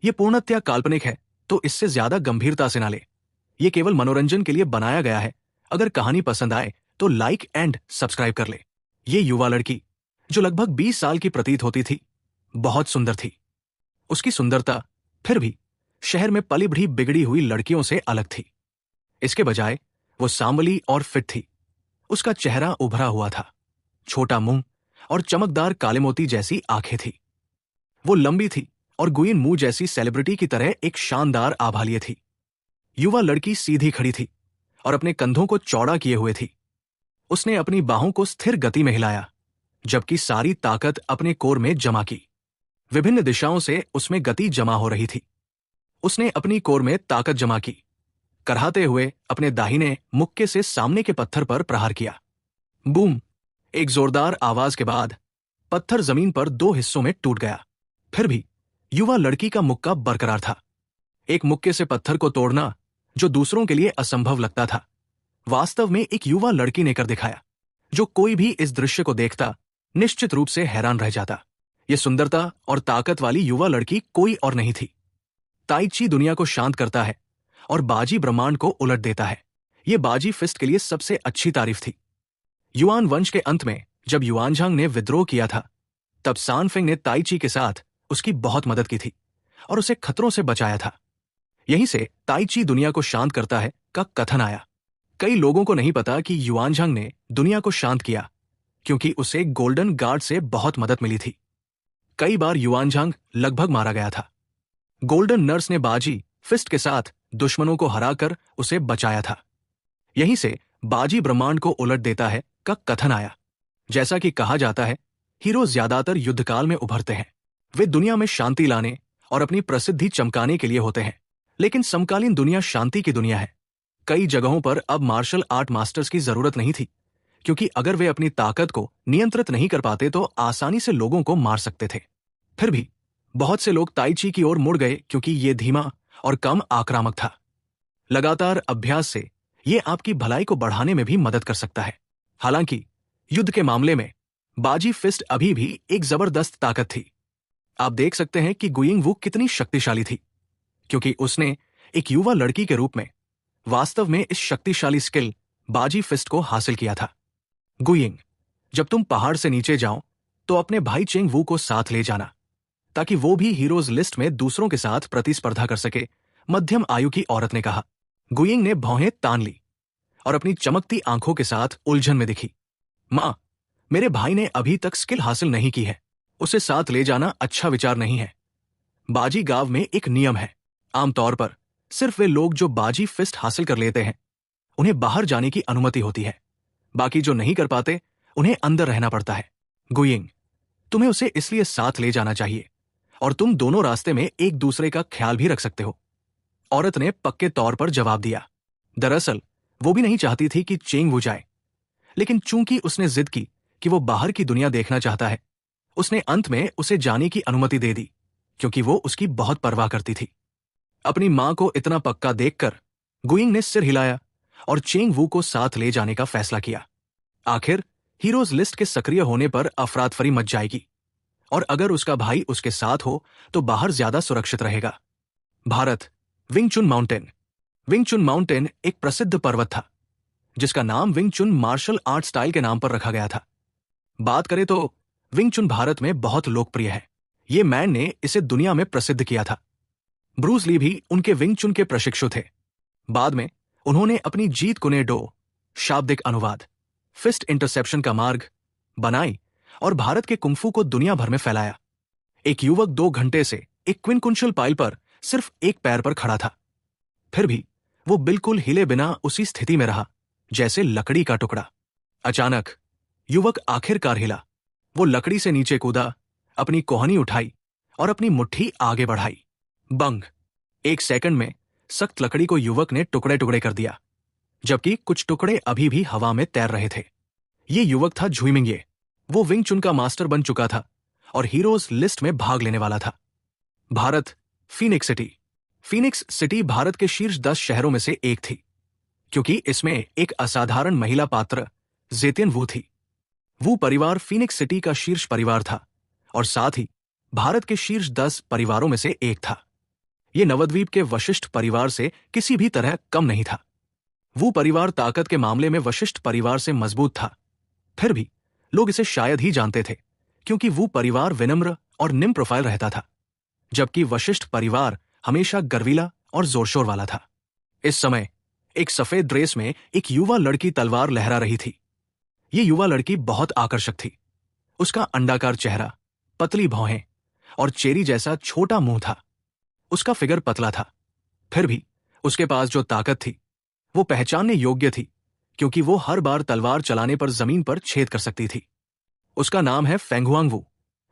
ये पूर्णतया काल्पनिक है, तो इससे ज्यादा गंभीरता से ना ले। ये केवल मनोरंजन के लिए बनाया गया है। अगर कहानी पसंद आए तो लाइक एंड सब्सक्राइब कर ले। ये युवा लड़की, जो लगभग 20 साल की प्रतीत होती थी, बहुत सुंदर थी। उसकी सुंदरता फिर भी शहर में पली बढ़ी बिगड़ी हुई लड़कियों से अलग थी। इसके बजाय वो सांवली और फिट थी। उसका चेहरा उभरा हुआ था, छोटा मुंह और चमकदार काले मोती जैसी आंखें थी। वो लंबी थी और गुइन मुंह जैसी सेलिब्रिटी की तरह एक शानदार आभा लिए थी। युवा लड़की सीधी खड़ी थी और अपने कंधों को चौड़ा किए हुए थी। उसने अपनी बाहों को स्थिर गति में हिलाया, जबकि सारी ताकत अपने कोर में जमा की। विभिन्न दिशाओं से उसमें गति जमा हो रही थी। उसने अपनी कोर में ताकत जमा की, कराहते हुए अपने दाहिने मुक्के से सामने के पत्थर पर प्रहार किया। बूम! एक जोरदार आवाज के बाद पत्थर जमीन पर 2 हिस्सों में टूट गया। फिर भी युवा लड़की का मुक्का बरकरार था। एक मुक्के से पत्थर को तोड़ना, जो दूसरों के लिए असंभव लगता था, वास्तव में एक युवा लड़की ने कर दिखाया। जो कोई भी इस दृश्य को देखता निश्चित रूप से हैरान रह जाता। यह सुंदरता और ताकत वाली युवा लड़की कोई और नहीं थी। ताई ची दुनिया को शांत करता है और बाजी ब्रह्मांड को उलट देता है। यह बाजी फिस्ट के लिए सबसे अच्छी तारीफ थी। युआन वंश के अंत में जब युआनझांग ने विद्रोह किया था, तब सानफेंग ने ताई ची के साथ उसकी बहुत मदद की थी और उसे खतरों से बचाया था। यहीं से ताई ची दुनिया को शांत करता है का कथन आया। कई लोगों को नहीं पता कि युआनझांग ने दुनिया को शांत किया क्योंकि उसे गोल्डन गार्ड से बहुत मदद मिली थी। कई बार युआनझांग लगभग मारा गया था। गोल्डन नर्स ने बाजी फिस्ट के साथ दुश्मनों को हराकर उसे बचाया था। यहीं से बाजी ब्रह्मांड को उलट देता है का कथन आया। जैसा कि कहा जाता है, हीरो ज्यादातर युद्धकाल में उभरते हैं। वे दुनिया में शांति लाने और अपनी प्रसिद्धि चमकाने के लिए होते हैं। लेकिन समकालीन दुनिया शांति की दुनिया है। कई जगहों पर अब मार्शल आर्ट मास्टर्स की जरूरत नहीं थी, क्योंकि अगर वे अपनी ताकत को नियंत्रित नहीं कर पाते तो आसानी से लोगों को मार सकते थे। फिर भी बहुत से लोग ताई ची की ओर मुड़ गए क्योंकि ये धीमा और कम आक्रामक था। लगातार अभ्यास से ये आपकी भलाई को बढ़ाने में भी मदद कर सकता है। हालांकि युद्ध के मामले में बाजी फिस्ट अभी भी एक जबरदस्त ताकत थी। आप देख सकते हैं कि गुइंग वू कितनी शक्तिशाली थी, क्योंकि उसने एक युवा लड़की के रूप में वास्तव में इस शक्तिशाली स्किल बाजी फिस्ट को हासिल किया था। गुइंग, जब तुम पहाड़ से नीचे जाओ तो अपने भाई चेंग वू को साथ ले जाना, ताकि वो भी हीरोज लिस्ट में दूसरों के साथ प्रतिस्पर्धा कर सके, मध्यम आयु की औरत ने कहा। गुइंग ने भौहें तान ली और अपनी चमकती आंखों के साथ उलझन में दिखी। मां, मेरे भाई ने अभी तक स्किल हासिल नहीं की है। उसे साथ ले जाना अच्छा विचार नहीं है। बाजी गांव में एक नियम है। आमतौर पर सिर्फ वे लोग जो बाजी फिस्ट हासिल कर लेते हैं, उन्हें बाहर जाने की अनुमति होती है। बाकी जो नहीं कर पाते, उन्हें अंदर रहना पड़ता है। गुइंग, तुम्हें उसे इसलिए साथ ले जाना चाहिए और तुम दोनों रास्ते में एक दूसरे का ख्याल भी रख सकते हो। औरत ने पक्के तौर पर जवाब दिया। दरअसल वो भी नहीं चाहती थी कि चेंग वू जाए, लेकिन चूंकि उसने जिद की कि वो बाहर की दुनिया देखना चाहता है, उसने अंत में उसे जाने की अनुमति दे दी, क्योंकि वो उसकी बहुत परवाह करती थी। अपनी मां को इतना पक्का देखकर गुइंग ने सिर हिलाया और चेंग वू को साथ ले जाने का फैसला किया। आखिर हीरोज लिस्ट के सक्रिय होने पर अफरातफरी मच जाएगी, और अगर उसका भाई उसके साथ हो तो बाहर ज्यादा सुरक्षित रहेगा। भारत, विंग चुन माउंटेन। विंग चुन माउंटेन एक प्रसिद्ध पर्वत था, जिसका नाम विंग चुन मार्शल आर्ट स्टाइल के नाम पर रखा गया था। बात करें तो विंग चुन भारत में बहुत लोकप्रिय है। ये मैन ने इसे दुनिया में प्रसिद्ध किया था। ब्रूस ली भी उनके विंग चुन के प्रशिक्षु थे। बाद में उन्होंने अपनी जीत कुने डो, शाब्दिक अनुवाद, फिस्ट इंटरसेप्शन का मार्ग बनाई और भारत के कुंफू को दुनिया भर में फैलाया। एक युवक 2 घंटे से एक क्विंकुंशल पाइल पर सिर्फ एक पैर पर खड़ा था। फिर भी वो बिल्कुल हिले बिना उसी स्थिति में रहा, जैसे लकड़ी का टुकड़ा। अचानक युवक आखिरकार हिला। वो लकड़ी से नीचे कूदा, अपनी कोहनी उठाई और अपनी मुट्ठी आगे बढ़ाई। बंग! 1 सेकंड में सख्त लकड़ी को युवक ने टुकड़े टुकड़े कर दिया, जबकि कुछ टुकड़े अभी भी हवा में तैर रहे थे। ये युवक था झुइमिंगे। वो विंग चुन का मास्टर बन चुका था और हीरोज लिस्ट में भाग लेने वाला था। Bharat, Phoenix city. Phoenix city Bharat के शीर्ष 10 शहरों में से एक थी, क्योंकि इसमें एक असाधारण महिला पात्र ज़ेतियन वू थी। वू परिवार फीनिक्स सिटी का शीर्ष परिवार था और साथ ही भारत के शीर्ष 10 परिवारों में से एक था। ये नवद्वीप के वशिष्ठ परिवार से किसी भी तरह कम नहीं था। वो परिवार ताकत के मामले में वशिष्ठ परिवार से मजबूत था। फिर भी लोग इसे शायद ही जानते थे, क्योंकि वो परिवार विनम्र और निम्न प्रोफाइल रहता था, जबकि वशिष्ठ परिवार हमेशा गर्वीला और जोरशोर वाला था। इस समय एक सफेद ड्रेस में एक युवा लड़की तलवार लहरा रही थी। ये युवा लड़की बहुत आकर्षक थी। उसका अंडाकार चेहरा, पतली भौहें और चेरी जैसा छोटा मुंह था। उसका फिगर पतला था, फिर भी उसके पास जो ताकत थी वो पहचानने योग्य थी, क्योंकि वो हर बार तलवार चलाने पर जमीन पर छेद कर सकती थी। उसका नाम है फेंगुआंग वू,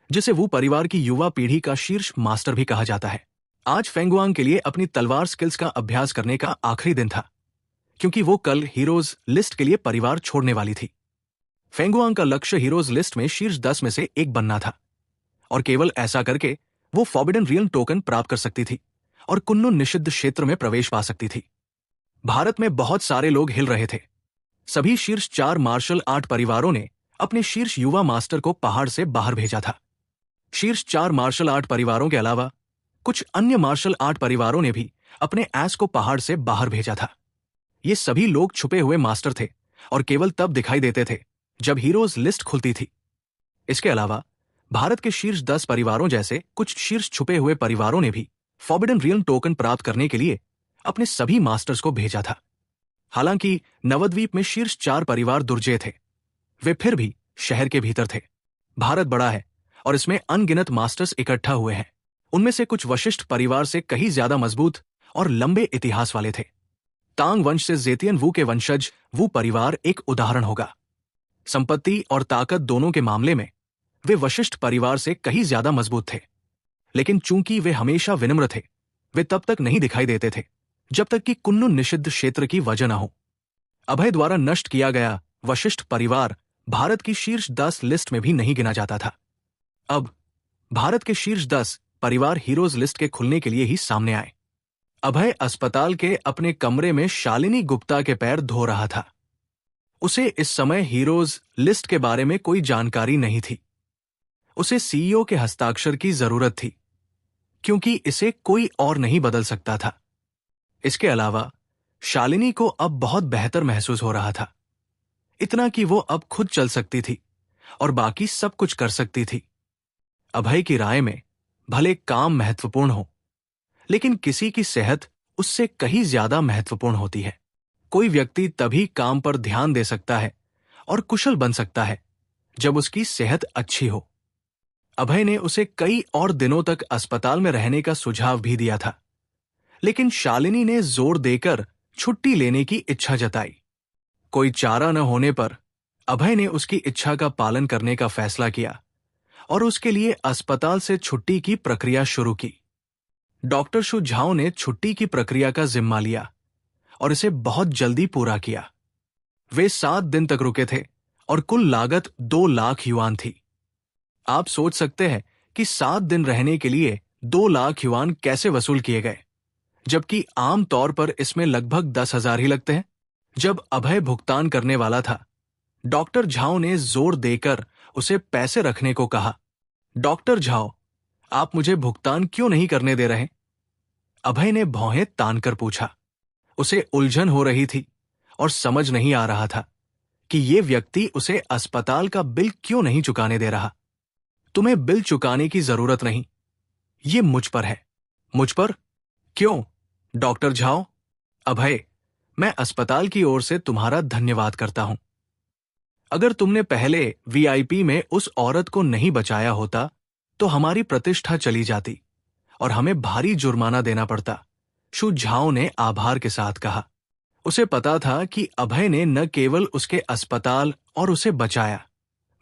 जिसे वो परिवार की युवा पीढ़ी का शीर्ष मास्टर भी कहा जाता है। आज फेंगुआंग के लिए अपनी तलवार स्किल्स का अभ्यास करने का आखिरी दिन था, क्योंकि वो कल हीरोज लिस्ट के लिए परिवार छोड़ने वाली थी। फेंगुआंग का लक्ष्य हीरोज लिस्ट में शीर्ष 10 में से एक बनना था, और केवल ऐसा करके वो फॉरबिडन रियल्म टोकन प्राप्त कर सकती थी और कुन्नुन निषिद्ध क्षेत्र में प्रवेश पा सकती थी। भारत में बहुत सारे लोग हिल रहे थे। सभी शीर्ष 4 मार्शल आर्ट परिवारों ने अपने शीर्ष युवा मास्टर को पहाड़ से बाहर भेजा था। शीर्ष 4 मार्शल आर्ट परिवारों के अलावा कुछ अन्य मार्शल आर्ट परिवारों ने भी अपने एस को पहाड़ से बाहर भेजा था। ये सभी लोग छुपे हुए मास्टर थे और केवल तब दिखाई देते थे जब हीरोज लिस्ट खुलती थी। इसके अलावा भारत के शीर्ष 10 परिवारों जैसे कुछ शीर्ष छुपे हुए परिवारों ने भी फॉरबिडन रियल्म टोकन प्राप्त करने के लिए अपने सभी मास्टर्स को भेजा था। हालांकि नवद्वीप में शीर्ष 4 परिवार दुर्जय थे, वे फिर भी शहर के भीतर थे। भारत बड़ा है और इसमें अनगिनत मास्टर्स इकट्ठा हुए हैं। उनमें से कुछ वशिष्ठ परिवार से कहीं ज्यादा मजबूत और लंबे इतिहास वाले थे। तांग वंश से जेतियन वू के वंशज वू परिवार एक उदाहरण होगा। संपत्ति और ताकत दोनों के मामले में वे वशिष्ठ परिवार से कहीं ज्यादा मजबूत थे, लेकिन चूंकि वे हमेशा विनम्र थे, वे तब तक नहीं दिखाई देते थे जब तक कि कुन्नुन निषिद्ध क्षेत्र की वजह न हो। अभय द्वारा नष्ट किया गया वशिष्ठ परिवार भारत की शीर्ष 10 लिस्ट में भी नहीं गिना जाता था। अब भारत के शीर्ष 10 परिवार हीरोज लिस्ट के खुलने के लिए ही सामने आए। अभय अस्पताल के अपने कमरे में शालिनी गुप्ता के पैर धो रहा था। उसे इस समय हीरोज लिस्ट के बारे में कोई जानकारी नहीं थी। उसे सीईओ के हस्ताक्षर की जरूरत थी, क्योंकि इसे कोई और नहीं बदल सकता था। इसके अलावा शालिनी को अब बहुत बेहतर महसूस हो रहा था, इतना कि वो अब खुद चल सकती थी और बाकी सब कुछ कर सकती थी। अभय की राय में भले काम महत्वपूर्ण हो, लेकिन किसी की सेहत उससे कहीं ज्यादा महत्वपूर्ण होती है। कोई व्यक्ति तभी काम पर ध्यान दे सकता है और कुशल बन सकता है जब उसकी सेहत अच्छी हो। अभय ने उसे कई और दिनों तक अस्पताल में रहने का सुझाव भी दिया था, लेकिन शालिनी ने जोर देकर छुट्टी लेने की इच्छा जताई। कोई चारा न होने पर अभय ने उसकी इच्छा का पालन करने का फैसला किया और उसके लिए अस्पताल से छुट्टी की प्रक्रिया शुरू की। डॉक्टर शु झाओ ने छुट्टी की प्रक्रिया का जिम्मा लिया और इसे बहुत जल्दी पूरा किया। वे 7 दिन तक रुके थे और कुल लागत 2 लाख युआन थी। आप सोच सकते हैं कि 7 दिन रहने के लिए 2 लाख युआन कैसे वसूल किए गए, जबकि आम तौर पर इसमें लगभग 10,000 ही लगते हैं। जब अभय भुगतान करने वाला था, डॉक्टर झाओ ने जोर देकर उसे पैसे रखने को कहा। डॉक्टर झाओ, आप मुझे भुगतान क्यों नहीं करने दे रहे? अभय ने भौहें तानकर पूछा। उसे उलझन हो रही थी और समझ नहीं आ रहा था कि ये व्यक्ति उसे अस्पताल का बिल क्यों नहीं चुकाने दे रहा। तुम्हें बिल चुकाने की जरूरत नहीं, ये मुझ पर है। मुझ पर? क्यों? डॉक्टर झाओ, अभय, मैं अस्पताल की ओर से तुम्हारा धन्यवाद करता हूं। अगर तुमने पहले वीआईपी में उस औरत को नहीं बचाया होता तो हमारी प्रतिष्ठा चली जाती और हमें भारी जुर्माना देना पड़ता, शु झाओ ने आभार के साथ कहा। उसे पता था कि अभय ने न केवल उसके अस्पताल और उसे बचाया,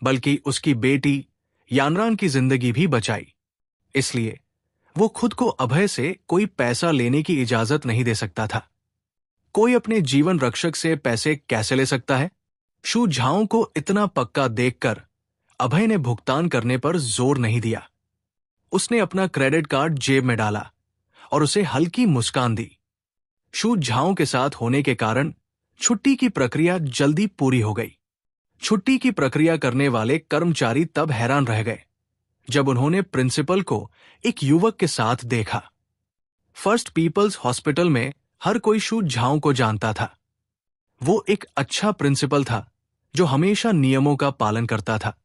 बल्कि उसकी बेटी यानरान की जिंदगी भी बचाई। इसलिए वो खुद को अभय से कोई पैसा लेने की इजाजत नहीं दे सकता था। कोई अपने जीवन रक्षक से पैसे कैसे ले सकता है? शु झाओ को इतना पक्का देखकर अभय ने भुगतान करने पर जोर नहीं दिया। उसने अपना क्रेडिट कार्ड जेब में डाला और उसे हल्की मुस्कान दी। शु झाओ के साथ होने के कारण छुट्टी की प्रक्रिया जल्दी पूरी हो गई। छुट्टी की प्रक्रिया करने वाले कर्मचारी तब हैरान रह गए जब उन्होंने प्रिंसिपल को एक युवक के साथ देखा। फर्स्ट पीपल्स हॉस्पिटल में हर कोई शू झाओ को जानता था। वो एक अच्छा प्रिंसिपल था जो हमेशा नियमों का पालन करता था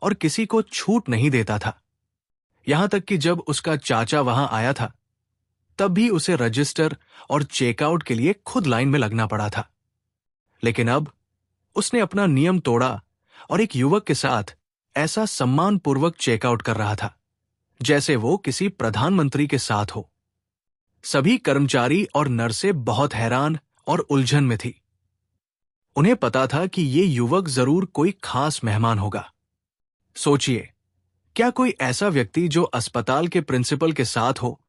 और किसी को छूट नहीं देता था। यहां तक कि जब उसका चाचा वहां आया था तब भी उसे रजिस्टर और चेकआउट के लिए खुद लाइन में लगना पड़ा था। लेकिन अब उसने अपना नियम तोड़ा और एक युवक के साथ ऐसा सम्मानपूर्वक चेकआउट कर रहा था जैसे वो किसी प्रधानमंत्री के साथ हो। सभी कर्मचारी और नर्सें बहुत हैरान और उलझन में थी। उन्हें पता था कि ये युवक जरूर कोई खास मेहमान होगा। सोचिए, क्या कोई ऐसा व्यक्ति जो अस्पताल के प्रिंसिपल के साथ हो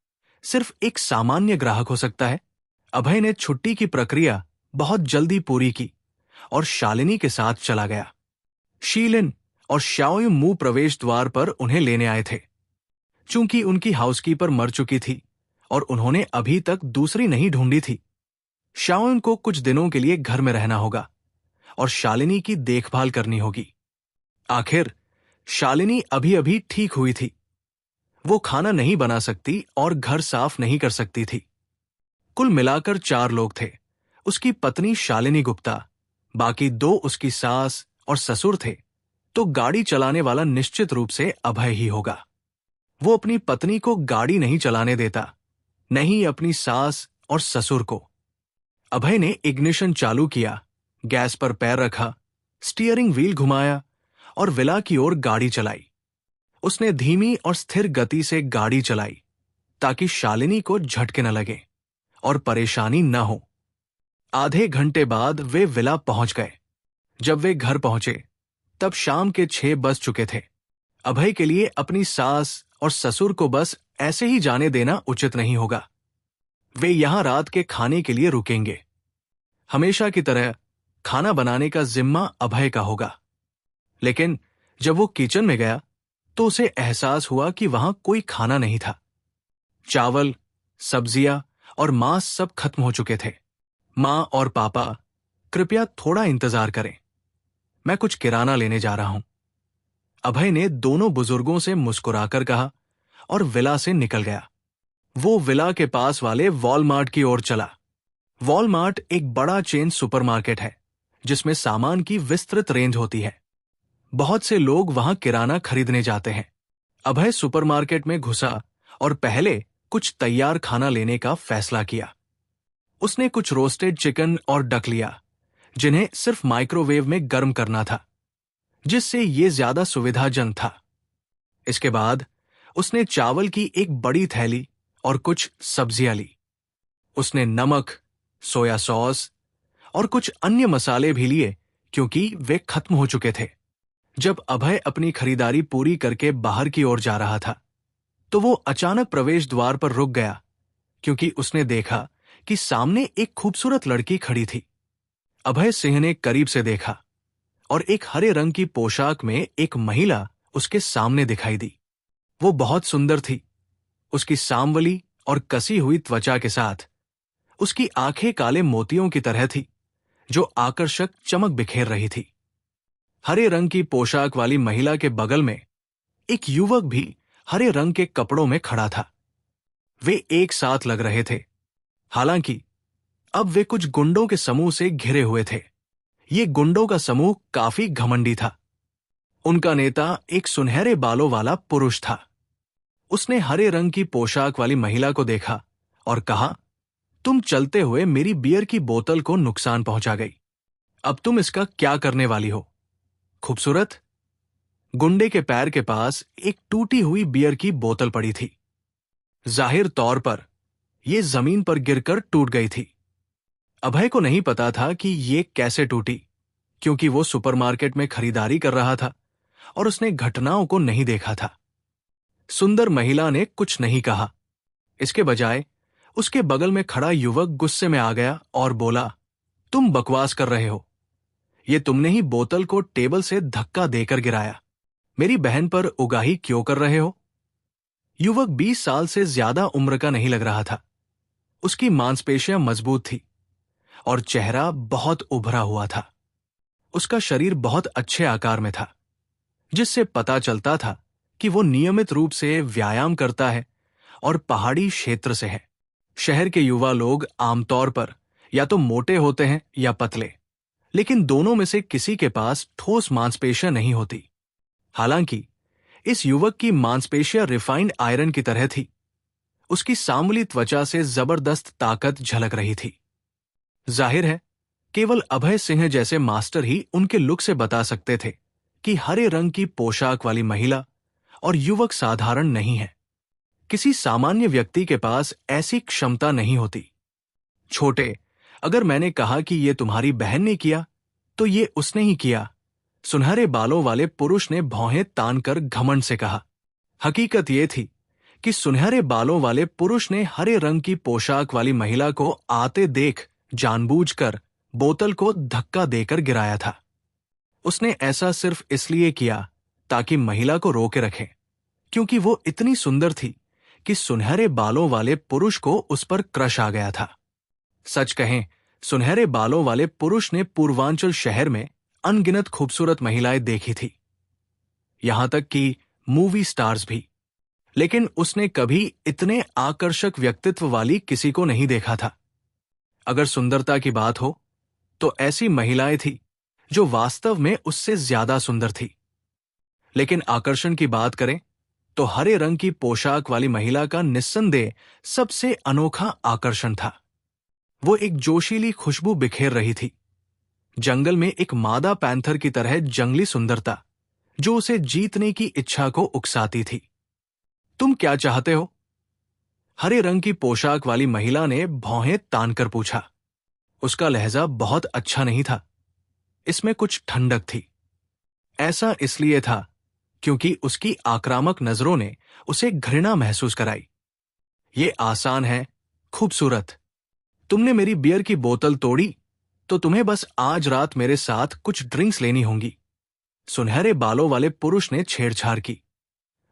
सिर्फ एक सामान्य ग्राहक हो सकता है? अभय ने छुट्टी की प्रक्रिया बहुत जल्दी पूरी की और शालिनी के साथ चला गया। शीलिन और शाओयू मुंह प्रवेश द्वार पर उन्हें लेने आए थे। चूंकि उनकी हाउसकीपर मर चुकी थी और उन्होंने अभी तक दूसरी नहीं ढूंढी थी, शाओयू को कुछ दिनों के लिए घर में रहना होगा और शालिनी की देखभाल करनी होगी। आखिर शालिनी अभी अभी ठीक हुई थी। वो खाना नहीं बना सकती और घर साफ नहीं कर सकती थी। कुल मिलाकर 4 लोग थे। उसकी पत्नी शालिनी गुप्ता, बाकी 2 उसकी सास और ससुर थे, तो गाड़ी चलाने वाला निश्चित रूप से अभय ही होगा। वो अपनी पत्नी को गाड़ी नहीं चलाने देता, नहीं अपनी सास और ससुर को। अभय ने इग्निशन चालू किया, गैस पर पैर रखा, स्टीयरिंग व्हील घुमाया और विला की ओर गाड़ी चलाई। उसने धीमी और स्थिर गति से गाड़ी चलाई ताकि शालिनी को झटके न लगे और परेशानी न हो। आधे घंटे बाद वे विला पहुंच गए। जब वे घर पहुंचे तब शाम के 6 बज चुके थे। अभय के लिए अपनी सास और ससुर को बस ऐसे ही जाने देना उचित नहीं होगा। वे यहां रात के खाने के लिए रुकेंगे। हमेशा की तरह खाना बनाने का जिम्मा अभय का होगा। लेकिन जब वो किचन में गया तो उसे एहसास हुआ कि वहां कोई खाना नहीं था। चावल, सब्जियां और मांस सब खत्म हो चुके थे। मां और पापा, कृपया थोड़ा इंतजार करें, मैं कुछ किराना लेने जा रहा हूं। अभय ने दोनों बुजुर्गों से मुस्कुराकर कहा और विला से निकल गया। वो विला के पास वाले वॉलमार्ट की ओर चला। वॉलमार्ट एक बड़ा चेन सुपरमार्केट है जिसमें सामान की विस्तृत रेंज होती है। बहुत से लोग वहां किराना खरीदने जाते हैं। अभय सुपरमार्केट में घुसा और पहले कुछ तैयार खाना लेने का फैसला किया। उसने कुछ रोस्टेड चिकन और डक लिया जिन्हें सिर्फ माइक्रोवेव में गर्म करना था, जिससे ये ज्यादा सुविधाजनक था। इसके बाद उसने चावल की एक बड़ी थैली और कुछ सब्जियां ली। उसने नमक, सोया सॉस और कुछ अन्य मसाले भी लिए क्योंकि वे खत्म हो चुके थे। जब अभय अपनी खरीदारी पूरी करके बाहर की ओर जा रहा था तो वो अचानक प्रवेश द्वार पर रुक गया क्योंकि उसने देखा कि सामने एक खूबसूरत लड़की खड़ी थी। अभय सिंह ने करीब से देखा और एक हरे रंग की पोशाक में एक महिला उसके सामने दिखाई दी। वो बहुत सुंदर थी। उसकी सांवली और कसी हुई त्वचा के साथ उसकी आंखें काले मोतियों की तरह थी जो आकर्षक चमक बिखेर रही थी। हरे रंग की पोशाक वाली महिला के बगल में एक युवक भी हरे रंग के कपड़ों में खड़ा था। वे एक साथ लग रहे थे। हालांकि अब वे कुछ गुंडों के समूह से घिरे हुए थे। ये गुंडों का समूह काफी घमंडी था। उनका नेता एक सुनहरे बालों वाला पुरुष था। उसने हरे रंग की पोशाक वाली महिला को देखा और कहा, तुम चलते हुए मेरी बियर की बोतल को नुकसान पहुंचा गई। अब तुम इसका क्या करने वाली हो? खूबसूरत। गुंडे के पैर के पास एक टूटी हुई बियर की बोतल पड़ी थी। जाहिर तौर पर यह जमीन पर गिरकर टूट गई थी। अभय को नहीं पता था कि ये कैसे टूटी, क्योंकि वो सुपरमार्केट में खरीदारी कर रहा था और उसने घटनाओं को नहीं देखा था। सुंदर महिला ने कुछ नहीं कहा। इसके बजाय उसके बगल में खड़ा युवक गुस्से में आ गया और बोला, तुम बकवास कर रहे हो। ये तुमने ही बोतल को टेबल से धक्का देकर गिराया। मेरी बहन पर उगाही क्यों कर रहे हो? युवक 20 साल से ज्यादा उम्र का नहीं लग रहा था। उसकी मांसपेशियां मजबूत थी और चेहरा बहुत उभरा हुआ था। उसका शरीर बहुत अच्छे आकार में था, जिससे पता चलता था कि वो नियमित रूप से व्यायाम करता है और पहाड़ी क्षेत्र से है। शहर के युवा लोग आमतौर पर या तो मोटे होते हैं या पतले, लेकिन दोनों में से किसी के पास ठोस मांसपेशियां नहीं होती। हालांकि इस युवक की मांसपेशियां रिफाइंड आयरन की तरह थी। उसकी सांवली त्वचा से जबरदस्त ताकत झलक रही थी। जाहिर है, केवल अभय सिंह जैसे मास्टर ही उनके लुक से बता सकते थे कि हरे रंग की पोशाक वाली महिला और युवक साधारण नहीं है। किसी सामान्य व्यक्ति के पास ऐसी क्षमता नहीं होती। छोटे, अगर मैंने कहा कि यह तुम्हारी बहन ने किया, तो ये उसने ही किया, सुनहरे बालों वाले पुरुष ने भौहें तानकर घमंड से कहा। हकीकत यह थी कि सुनहरे बालों वाले पुरुष ने हरे रंग की पोशाक वाली महिला को आते देख जानबूझकर बोतल को धक्का देकर गिराया था। उसने ऐसा सिर्फ इसलिए किया ताकि महिला को रोके रखे, क्योंकि वो इतनी सुंदर थी कि सुनहरे बालों वाले पुरुष को उस पर क्रश आ गया था। सच कहें, सुनहरे बालों वाले पुरुष ने पूर्वांचल शहर में अनगिनत खूबसूरत महिलाएं देखी थी, यहां तक कि मूवी स्टार्स भी, लेकिन उसने कभी इतने आकर्षक व्यक्तित्व वाली किसी को नहीं देखा था। अगर सुंदरता की बात हो तो ऐसी महिलाएं थी जो वास्तव में उससे ज्यादा सुंदर थी। लेकिन आकर्षण की बात करें तो हरे रंग की पोशाक वाली महिला का निस्संदेह सबसे अनोखा आकर्षण था। वो एक जोशीली खुशबू बिखेर रही थी, जंगल में एक मादा पैंथर की तरह जंगली सुंदरता जो उसे जीतने की इच्छा को उकसाती थी। तुम क्या चाहते हो? हरे रंग की पोशाक वाली महिला ने भौहें तानकर पूछा। उसका लहजा बहुत अच्छा नहीं था, इसमें कुछ ठंडक थी। ऐसा इसलिए था क्योंकि उसकी आक्रामक नजरों ने उसे घृणा महसूस कराई। ये आसान है, खूबसूरत। तुमने मेरी बियर की बोतल तोड़ी, तो तुम्हें बस आज रात मेरे साथ कुछ ड्रिंक्स लेनी होंगी। सुनहरे बालों वाले पुरुष ने छेड़छाड़ की।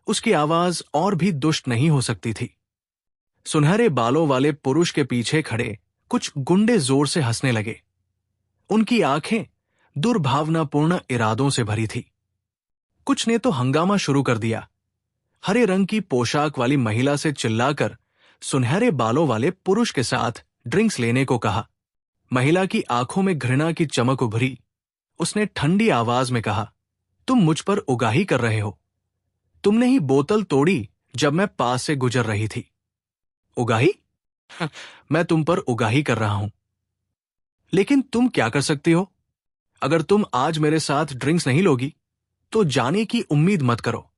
उसकी आवाज और भी दुष्ट नहीं हो सकती थी। सुनहरे बालों वाले पुरुष के पीछे खड़े कुछ गुंडे जोर से हंसने लगे। उनकी आंखें दुर्भावनापूर्ण इरादों से भरी थी। कुछ ने तो हंगामा शुरू कर दिया। हरे रंग की पोशाक वाली महिला से चिल्लाकर सुनहरे बालों वाले पुरुष के साथ ड्रिंक्स लेने को कहा। महिला की आंखों में घृणा की चमक उभरी। उसने ठंडी आवाज में कहा, तुम मुझ पर उगाही कर रहे हो। तुमने ही बोतल तोड़ी जब मैं पास से गुजर रही थी। उगाही? मैं तुम पर उगाही कर रहा हूं। लेकिन तुम क्या कर सकती हो? अगर तुम आज मेरे साथ ड्रिंक्स नहीं लोगी तो जाने की उम्मीद मत करो।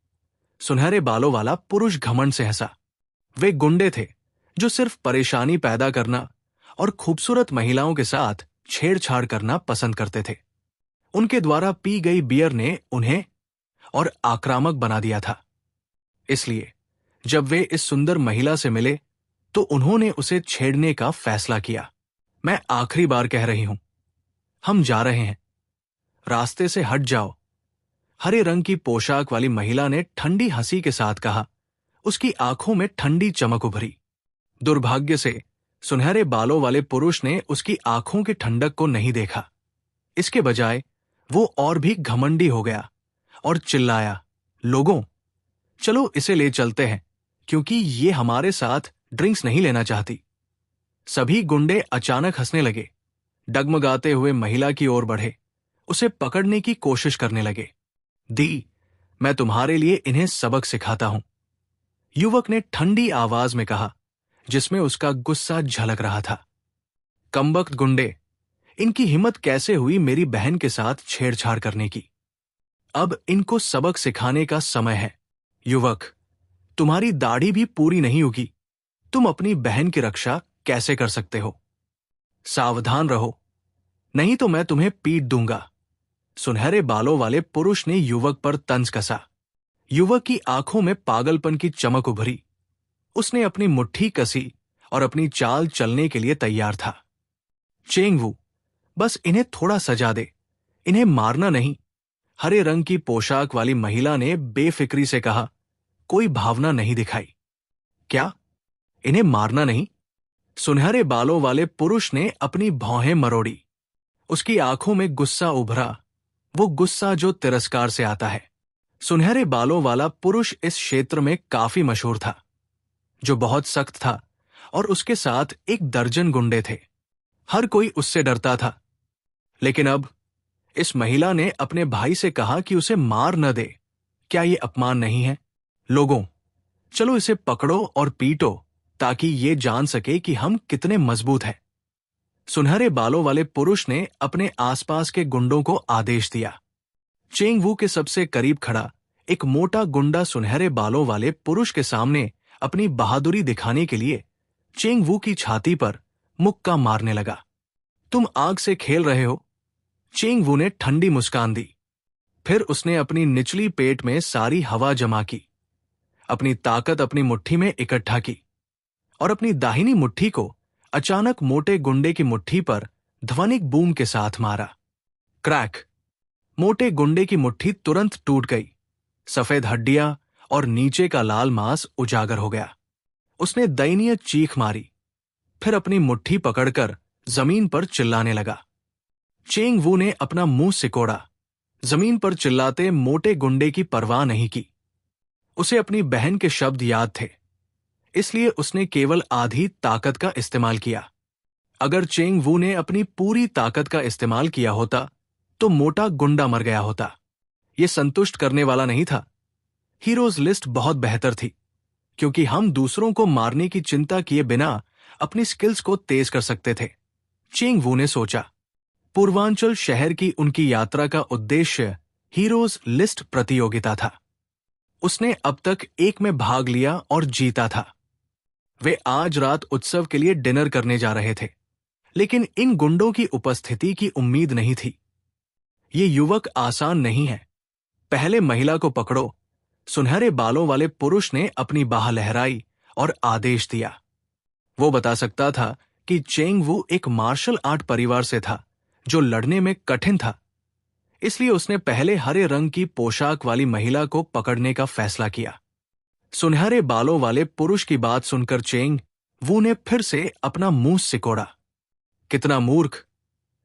सुनहरे बालों वाला पुरुष घमंड से हंसा। वे गुंडे थे जो सिर्फ परेशानी पैदा करना और खूबसूरत महिलाओं के साथ छेड़छाड़ करना पसंद करते थे। उनके द्वारा पी गई बियर ने उन्हें और आक्रामक बना दिया था। इसलिए जब वे इस सुंदर महिला से मिले तो उन्होंने उसे छेड़ने का फैसला किया। मैं आखिरी बार कह रही हूं, हम जा रहे हैं। रास्ते से हट जाओ। हरे रंग की पोशाक वाली महिला ने ठंडी हंसी के साथ कहा। उसकी आंखों में ठंडी चमक उभरी। दुर्भाग्य से सुनहरे बालों वाले पुरुष ने उसकी आंखों की ठंडक को नहीं देखा। इसके बजाय वो और भी घमंडी हो गया और चिल्लाया, लोगों, चलो इसे ले चलते हैं, क्योंकि ये हमारे साथ ड्रिंक्स नहीं लेना चाहती। सभी गुंडे अचानक हंसने लगे, डगमगाते हुए महिला की ओर बढ़े, उसे पकड़ने की कोशिश करने लगे। दी, मैं तुम्हारे लिए इन्हें सबक सिखाता हूं, युवक ने ठंडी आवाज में कहा, जिसमें उसका गुस्सा झलक रहा था। कमबख्त गुंडे, इनकी हिम्मत कैसे हुई मेरी बहन के साथ छेड़छाड़ करने की? अब इनको सबक सिखाने का समय है। युवक, तुम्हारी दाढ़ी भी पूरी नहीं उगी, तुम अपनी बहन की रक्षा कैसे कर सकते हो? सावधान रहो, नहीं तो मैं तुम्हें पीट दूंगा। सुनहरे बालों वाले पुरुष ने युवक पर तंज कसा। युवक की आंखों में पागलपन की चमक उभरी। उसने अपनी मुट्ठी कसी और अपनी चाल चलने के लिए तैयार था। चेंगवू, बस इन्हें थोड़ा सजा दे, इन्हें मारना नहीं। हरे रंग की पोशाक वाली महिला ने बेफिक्री से कहा, कोई भावना नहीं दिखाई। क्या? इन्हें मारना नहीं? सुनहरे बालों वाले पुरुष ने अपनी भौहें मरोड़ी। उसकी आंखों में गुस्सा उभरा, वो गुस्सा जो तिरस्कार से आता है। सुनहरे बालों वाला पुरुष इस क्षेत्र में काफी मशहूर था, जो बहुत सख्त था और उसके साथ 1 दर्जन गुंडे थे। हर कोई उससे डरता था। लेकिन अब इस महिला ने अपने भाई से कहा कि उसे मार न दे। क्या ये अपमान नहीं है? लोगों, चलो इसे पकड़ो और पीटो ताकि ये जान सके कि हम कितने मजबूत हैं। सुनहरे बालों वाले पुरुष ने अपने आसपास के गुंडों को आदेश दिया। चेंग वू के सबसे करीब खड़ा एक मोटा गुंडा सुनहरे बालों वाले पुरुष के सामने अपनी बहादुरी दिखाने के लिए चेंग वू की छाती पर मुक्का मारने लगा। तुम आग से खेल रहे हो? चेंग वू ने ठंडी मुस्कान दी। फिर उसने अपनी निचली पेट में सारी हवा जमा की, अपनी ताकत अपनी मुट्ठी में इकट्ठा की और अपनी दाहिनी मुट्ठी को अचानक मोटे गुंडे की मुट्ठी पर ध्वनिक बूम के साथ मारा। क्रैक! मोटे गुंडे की मुट्ठी तुरंत टूट गई। सफेद हड्डियां और नीचे का लाल मांस उजागर हो गया। उसने दयनीय चीख मारी, फिर अपनी मुट्ठी पकड़कर जमीन पर चिल्लाने लगा। चेंग वू ने अपना मुंह सिकोड़ा। जमीन पर चिल्लाते मोटे गुंडे की परवाह नहीं की। उसे अपनी बहन के शब्द याद थे, इसलिए उसने केवल आधी ताकत का इस्तेमाल किया। अगर चेंग वू ने अपनी पूरी ताकत का इस्तेमाल किया होता तो मोटा गुंडा मर गया होता। यह संतुष्ट करने वाला नहीं था। हीरोज लिस्ट बहुत बेहतर थी, क्योंकि हम दूसरों को मारने की चिंता किए बिना अपनी स्किल्स को तेज कर सकते थे। चेंग वू ने सोचा। पूर्वांचल शहर की उनकी यात्रा का उद्देश्य हीरोज लिस्ट प्रतियोगिता था। उसने अब तक एक में भाग लिया और जीता था। वे आज रात उत्सव के लिए डिनर करने जा रहे थे, लेकिन इन गुंडों की उपस्थिति की उम्मीद नहीं थी। ये युवक आसान नहीं है। पहले महिला को पकड़ो। सुनहरे बालों वाले पुरुष ने अपनी बाह लहराई और आदेश दिया। वो बता सकता था कि चेंग वू एक मार्शल आर्ट परिवार से था जो लड़ने में कठिन था। इसलिए उसने पहले हरे रंग की पोशाक वाली महिला को पकड़ने का फैसला किया। सुनहरे बालों वाले पुरुष की बात सुनकर चेंग वू ने फिर से अपना मुंह सिकोड़ा। कितना मूर्ख!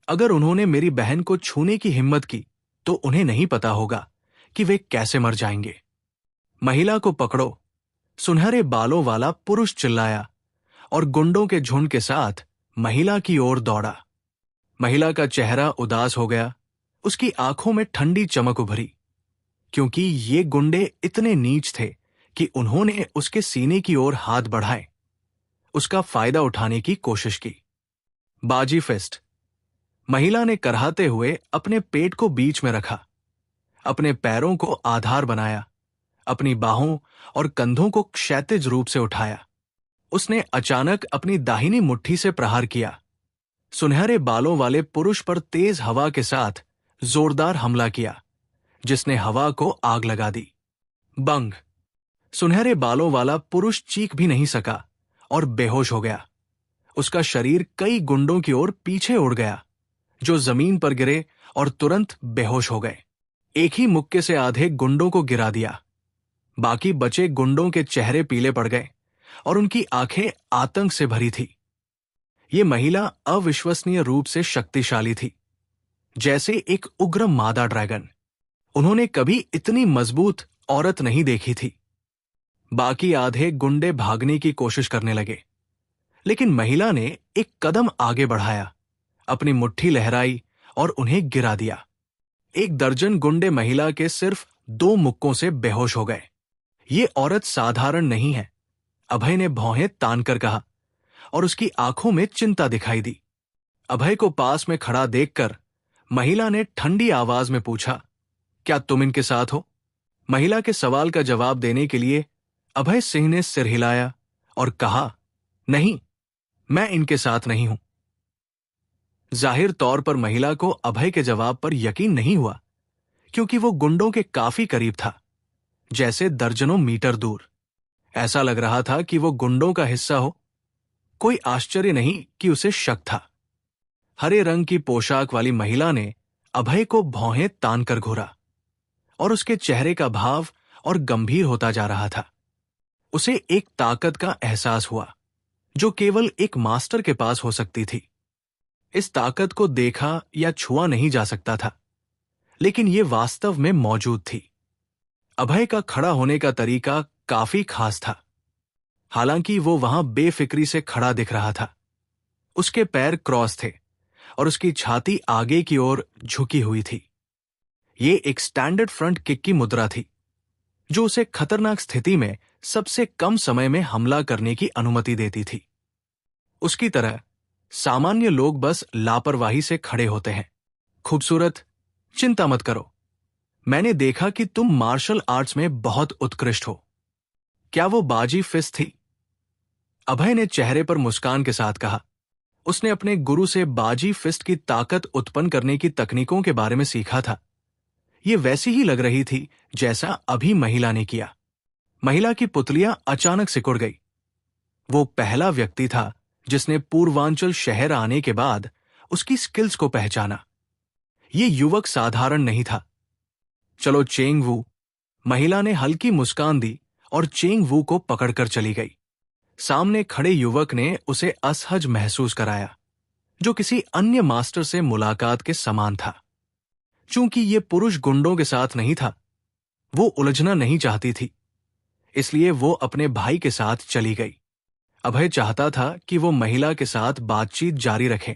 अगर उन्होंने मेरी बहन को छूने की हिम्मत की तो उन्हें नहीं पता होगा कि वे कैसे मर जाएंगे। महिला को पकड़ो! सुनहरे बालों वाला पुरुष चिल्लाया और गुंडों के झुंड के साथ महिला की ओर दौड़ा। महिला का चेहरा उदास हो गया। उसकी आंखों में ठंडी चमक उभरी, क्योंकि ये गुंडे इतने नीच थे कि उन्होंने उसके सीने की ओर हाथ बढ़ाए, उसका फायदा उठाने की कोशिश की। बाजी फिस्ट! महिला ने कराहते हुए अपने पेट को बीच में रखा, अपने पैरों को आधार बनाया, अपनी बाहों और कंधों को क्षैतिज रूप से उठाया। उसने अचानक अपनी दाहिनी मुट्ठी से प्रहार किया। सुनहरे बालों वाले पुरुष पर तेज हवा के साथ जोरदार हमला किया, जिसने हवा को आग लगा दी। बंग! सुनहरे बालों वाला पुरुष चीख भी नहीं सका और बेहोश हो गया। उसका शरीर कई गुंडों की ओर पीछे उड़ गया, जो जमीन पर गिरे और तुरंत बेहोश हो गए। एक ही मुक्के से आधे गुंडों को गिरा दिया। बाकी बचे गुंडों के चेहरे पीले पड़ गए और उनकी आंखें आतंक से भरी थी। ये महिला अविश्वसनीय रूप से शक्तिशाली थी, जैसे एक उग्र मादा ड्रैगन। उन्होंने कभी इतनी मजबूत औरत नहीं देखी थी। बाकी आधे गुंडे भागने की कोशिश करने लगे, लेकिन महिला ने एक कदम आगे बढ़ाया, अपनी मुट्ठी लहराई और उन्हें गिरा दिया। 1 दर्जन गुंडे महिला के सिर्फ 2 मुक्कों से बेहोश हो गए। ये औरत साधारण नहीं है, अभय ने भौहें तानकर कहा, और उसकी आंखों में चिंता दिखाई दी। अभय को पास में खड़ा देखकर महिला ने ठंडी आवाज में पूछा, क्या तुम इनके साथ हो? महिला के सवाल का जवाब देने के लिए अभय सिंह ने सिर हिलाया और कहा, नहीं, मैं इनके साथ नहीं हूं। जाहिर तौर पर महिला को अभय के जवाब पर यकीन नहीं हुआ, क्योंकि वो गुंडों के काफी करीब था, जैसे दर्जनों मीटर दूर। ऐसा लग रहा था कि वो गुंडों का हिस्सा हो। कोई आश्चर्य नहीं कि उसे शक था। हरे रंग की पोशाक वाली महिला ने अभय को भौहें तानकर घूरा और उसके चेहरे का भाव और गंभीर होता जा रहा था। उसे एक ताकत का एहसास हुआ जो केवल एक मास्टर के पास हो सकती थी। इस ताकत को देखा या छुआ नहीं जा सकता था, लेकिन ये वास्तव में मौजूद थी। अभय का खड़ा होने का तरीका काफी खास था। हालांकि वो वहां बेफिक्री से खड़ा दिख रहा था। उसके पैर क्रॉस थे और उसकी छाती आगे की ओर झुकी हुई थी। ये एक स्टैंडर्ड फ्रंट किक की मुद्रा थी, जो उसे खतरनाक स्थिति में सबसे कम समय में हमला करने की अनुमति देती थी। उसकी तरह सामान्य लोग बस लापरवाही से खड़े होते हैं। खूबसूरत, चिंता मत करो। मैंने देखा कि तुम मार्शल आर्ट्स में बहुत उत्कृष्ट हो। क्या वो बाजी फिस्ट थी? अभय ने चेहरे पर मुस्कान के साथ कहा। उसने अपने गुरु से बाजी फिस्ट की ताकत उत्पन्न करने की तकनीकों के बारे में सीखा था। ये वैसी ही लग रही थी जैसा अभी महिला ने किया। महिला की पुतलियां अचानक सिकुड़ गई। वो पहला व्यक्ति था जिसने पूर्वांचल शहर आने के बाद उसकी स्किल्स को पहचाना। ये युवक साधारण नहीं था। चलो चेंग वू। महिला ने हल्की मुस्कान दी और चेंग वू को पकड़कर चली गई। सामने खड़े युवक ने उसे असहज महसूस कराया, जो किसी अन्य मास्टर से मुलाकात के समान था। चूंकि ये पुरुष गुंडों के साथ नहीं था, वो उलझना नहीं चाहती थी, इसलिए वो अपने भाई के साथ चली गई। अभय चाहता था कि वो महिला के साथ बातचीत जारी रखें,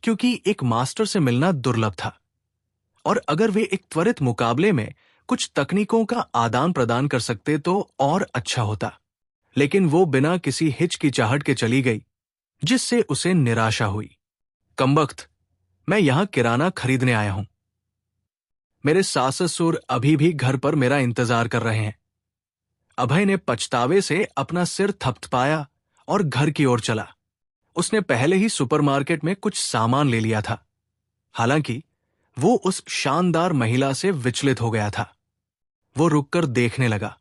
क्योंकि एक मास्टर से मिलना दुर्लभ था, और अगर वे एक त्वरित मुकाबले में कुछ तकनीकों का आदान प्रदान कर सकते तो और अच्छा होता। लेकिन वो बिना किसी हिचकिचाहट के चली गई, जिससे उसे निराशा हुई। कमबख्त, मैं यहां किराना खरीदने आया हूं। मेरे सास ससुर अभी भी घर पर मेरा इंतजार कर रहे हैं। अभय ने पछतावे से अपना सिर थपथपाया और घर की ओर चला। उसने पहले ही सुपरमार्केट में कुछ सामान ले लिया था। हालांकि वो उस शानदार महिला से विचलित हो गया था। वो रुककर देखने लगा,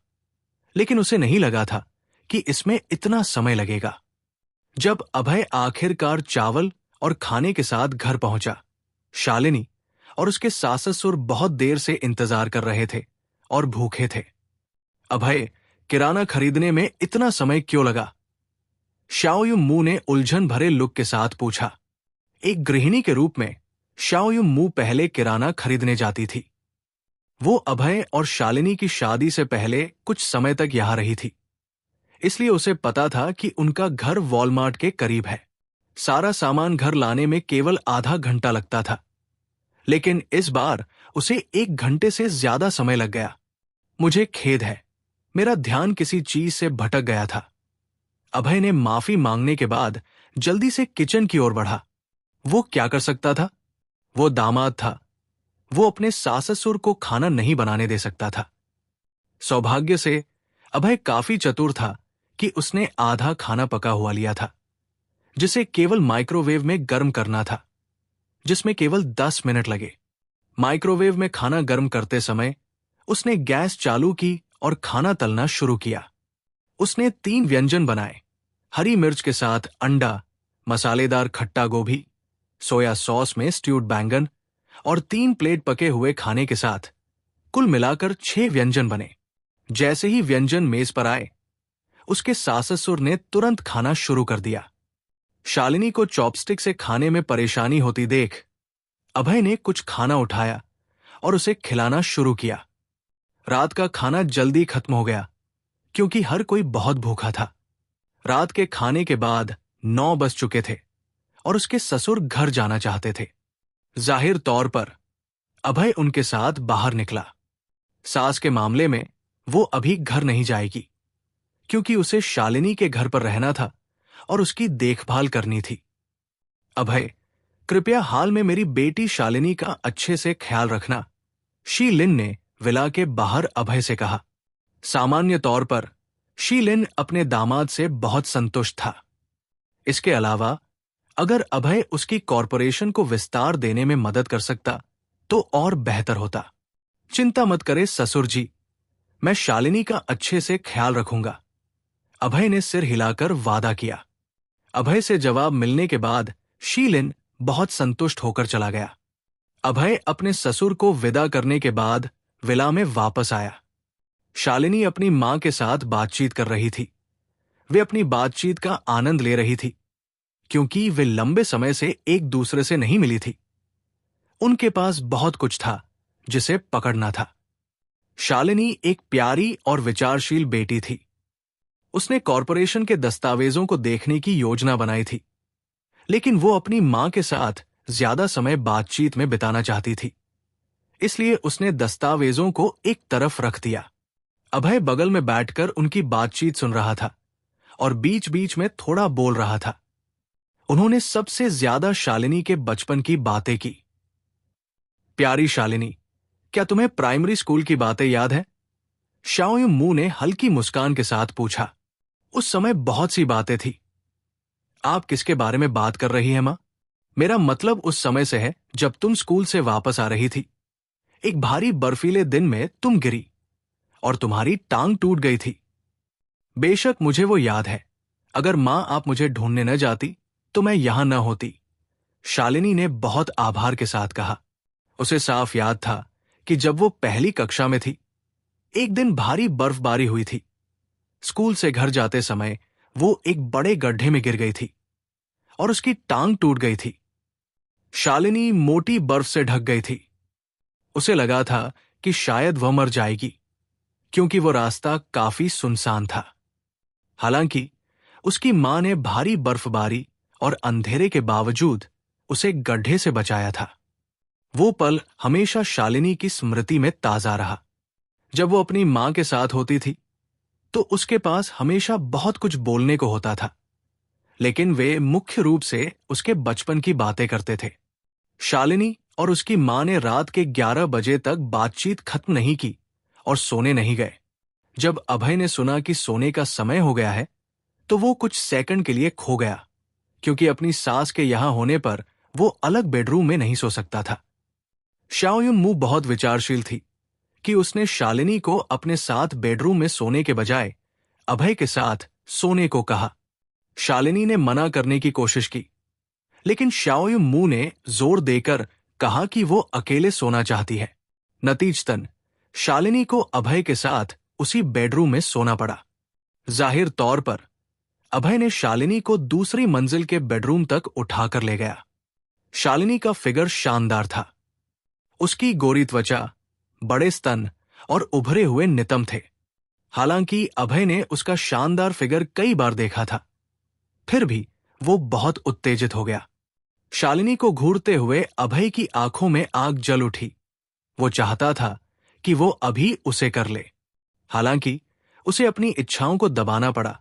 लेकिन उसे नहीं लगा था कि इसमें इतना समय लगेगा। जब अभय आखिरकार चावल और खाने के साथ घर पहुंचा, शालिनी और उसके सास ससुर बहुत देर से इंतजार कर रहे थे और भूखे थे। अभय, किराना खरीदने में इतना समय क्यों लगा? शाओयुम मू ने उलझन भरे लुक के साथ पूछा। एक गृहिणी के रूप में शाओयुम मू पहले किराना खरीदने जाती थी। वो अभय और शालिनी की शादी से पहले कुछ समय तक यहां रही थी, इसलिए उसे पता था कि उनका घर वॉलमार्ट के करीब है। सारा सामान घर लाने में केवल आधा घंटा लगता था, लेकिन इस बार उसे 1 घंटे से ज्यादा समय लग गया। मुझे खेद है, मेरा ध्यान किसी चीज से भटक गया था। अभय ने माफी मांगने के बाद जल्दी से किचन की ओर बढ़ा। वो क्या कर सकता था? वो दामाद था। वो अपने सास ससुर को खाना नहीं बनाने दे सकता था। सौभाग्य से अभय काफी चतुर था कि उसने आधा खाना पका हुआ लिया था, जिसे केवल माइक्रोवेव में गर्म करना था, जिसमें केवल 10 मिनट लगे। माइक्रोवेव में खाना गर्म करते समय उसने गैस चालू की और खाना तलना शुरू किया। उसने 3 व्यंजन बनाए, हरी मिर्च के साथ अंडा, मसालेदार खट्टा गोभी, सोया सॉस में स्ट्यूड बैंगन और 3 प्लेट पके हुए खाने के साथ कुल मिलाकर 6 व्यंजन बने। जैसे ही व्यंजन मेज पर आए, उसके सास ससुर ने तुरंत खाना शुरू कर दिया। शालिनी को चॉपस्टिक से खाने में परेशानी होती देख अभय ने कुछ खाना उठाया और उसे खिलाना शुरू किया। रात का खाना जल्दी खत्म हो गया, क्योंकि हर कोई बहुत भूखा था। रात के खाने के बाद 9 बज चुके थे और उसके ससुर घर जाना चाहते थे। जाहिर तौर पर अभय उनके साथ बाहर निकला। सास के मामले में वो अभी घर नहीं जाएगी, क्योंकि उसे शालिनी के घर पर रहना था और उसकी देखभाल करनी थी। अभय, कृपया हाल में मेरी बेटी शालिनी का अच्छे से ख्याल रखना, शी लिन ने विला के बाहर अभय से कहा। सामान्य तौर पर शी लिन अपने दामाद से बहुत संतुष्ट था। इसके अलावा अगर अभय उसकी कॉरपोरेशन को विस्तार देने में मदद कर सकता तो और बेहतर होता। चिंता मत करे ससुर जी, मैं शालिनी का अच्छे से ख्याल रखूंगा, अभय ने सिर हिलाकर वादा किया। अभय से जवाब मिलने के बाद शी लिन बहुत संतुष्ट होकर चला गया। अभय अपने ससुर को विदा करने के बाद विला में वापस आया। शालिनी अपनी मां के साथ बातचीत कर रही थी। वे अपनी बातचीत का आनंद ले रही थी, क्योंकि वे लंबे समय से एक दूसरे से नहीं मिली थी। उनके पास बहुत कुछ था जिसे पकड़ना था। शालिनी एक प्यारी और विचारशील बेटी थी। उसने कॉरपोरेशन के दस्तावेजों को देखने की योजना बनाई थी, लेकिन वो अपनी मां के साथ ज्यादा समय बातचीत में बिताना चाहती थी। इसलिए उसने दस्तावेजों को एक तरफ रख दिया। अभय बगल में बैठकर उनकी बातचीत सुन रहा था और बीच बीच में थोड़ा बोल रहा था। उन्होंने सबसे ज्यादा शालिनी के बचपन की बातें की। प्यारी शालिनी, क्या तुम्हें प्राइमरी स्कूल की बातें याद है? शाओ मू ने हल्की मुस्कान के साथ पूछा। उस समय बहुत सी बातें थी। आप किसके बारे में बात कर रही हैं मां? मेरा मतलब उस समय से है जब तुम स्कूल से वापस आ रही थी। एक भारी बर्फीले दिन में तुम गिरी और तुम्हारी टांग टूट गई थी। बेशक मुझे वो याद है। अगर मां आप मुझे ढूंढने न जाती तो मैं यहां न होती, शालिनी ने बहुत आभार के साथ कहा। उसे साफ याद था कि जब वो पहली कक्षा में थी, एक दिन भारी बर्फबारी हुई थी। स्कूल से घर जाते समय वो एक बड़े गड्ढे में गिर गई थी और उसकी टांग टूट गई थी। शालिनी मोटी बर्फ से ढक गई थी। उसे लगा था कि शायद वह मर जाएगी, क्योंकि वो रास्ता काफी सुनसान था। हालांकि उसकी मां ने भारी बर्फबारी और अंधेरे के बावजूद उसे गड्ढे से बचाया था। वो पल हमेशा शालिनी की स्मृति में ताजा रहा। जब वो अपनी मां के साथ होती थी तो उसके पास हमेशा बहुत कुछ बोलने को होता था, लेकिन वे मुख्य रूप से उसके बचपन की बातें करते थे। शालिनी और उसकी मां ने रात के 11 बजे तक बातचीत खत्म नहीं की और सोने नहीं गए। जब अभय ने सुना कि सोने का समय हो गया है तो वो कुछ सेकंड के लिए खो गया, क्योंकि अपनी सास के यहां होने पर वो अलग बेडरूम में नहीं सो सकता था। शाओयुन मू बहुत विचारशील थी कि उसने शालिनी को अपने साथ बेडरूम में सोने के बजाय अभय के साथ सोने को कहा। शालिनी ने मना करने की कोशिश की, लेकिन शाओयुन मू ने जोर देकर कहा कि वो अकेले सोना चाहती है। नतीजतन शालिनी को अभय के साथ उसी बेडरूम में सोना पड़ा। जाहिर तौर पर अभय ने शालिनी को दूसरी मंजिल के बेडरूम तक उठाकर ले गया। शालिनी का फिगर शानदार था। उसकी गोरी त्वचा, बड़े स्तन और उभरे हुए नितंब थे। हालांकि अभय ने उसका शानदार फिगर कई बार देखा था, फिर भी वो बहुत उत्तेजित हो गया। शालिनी को घूरते हुए अभय की आंखों में आग जल उठी। वो चाहता था कि वो अभी उसे कर ले। हालांकि उसे अपनी इच्छाओं को दबाना पड़ा,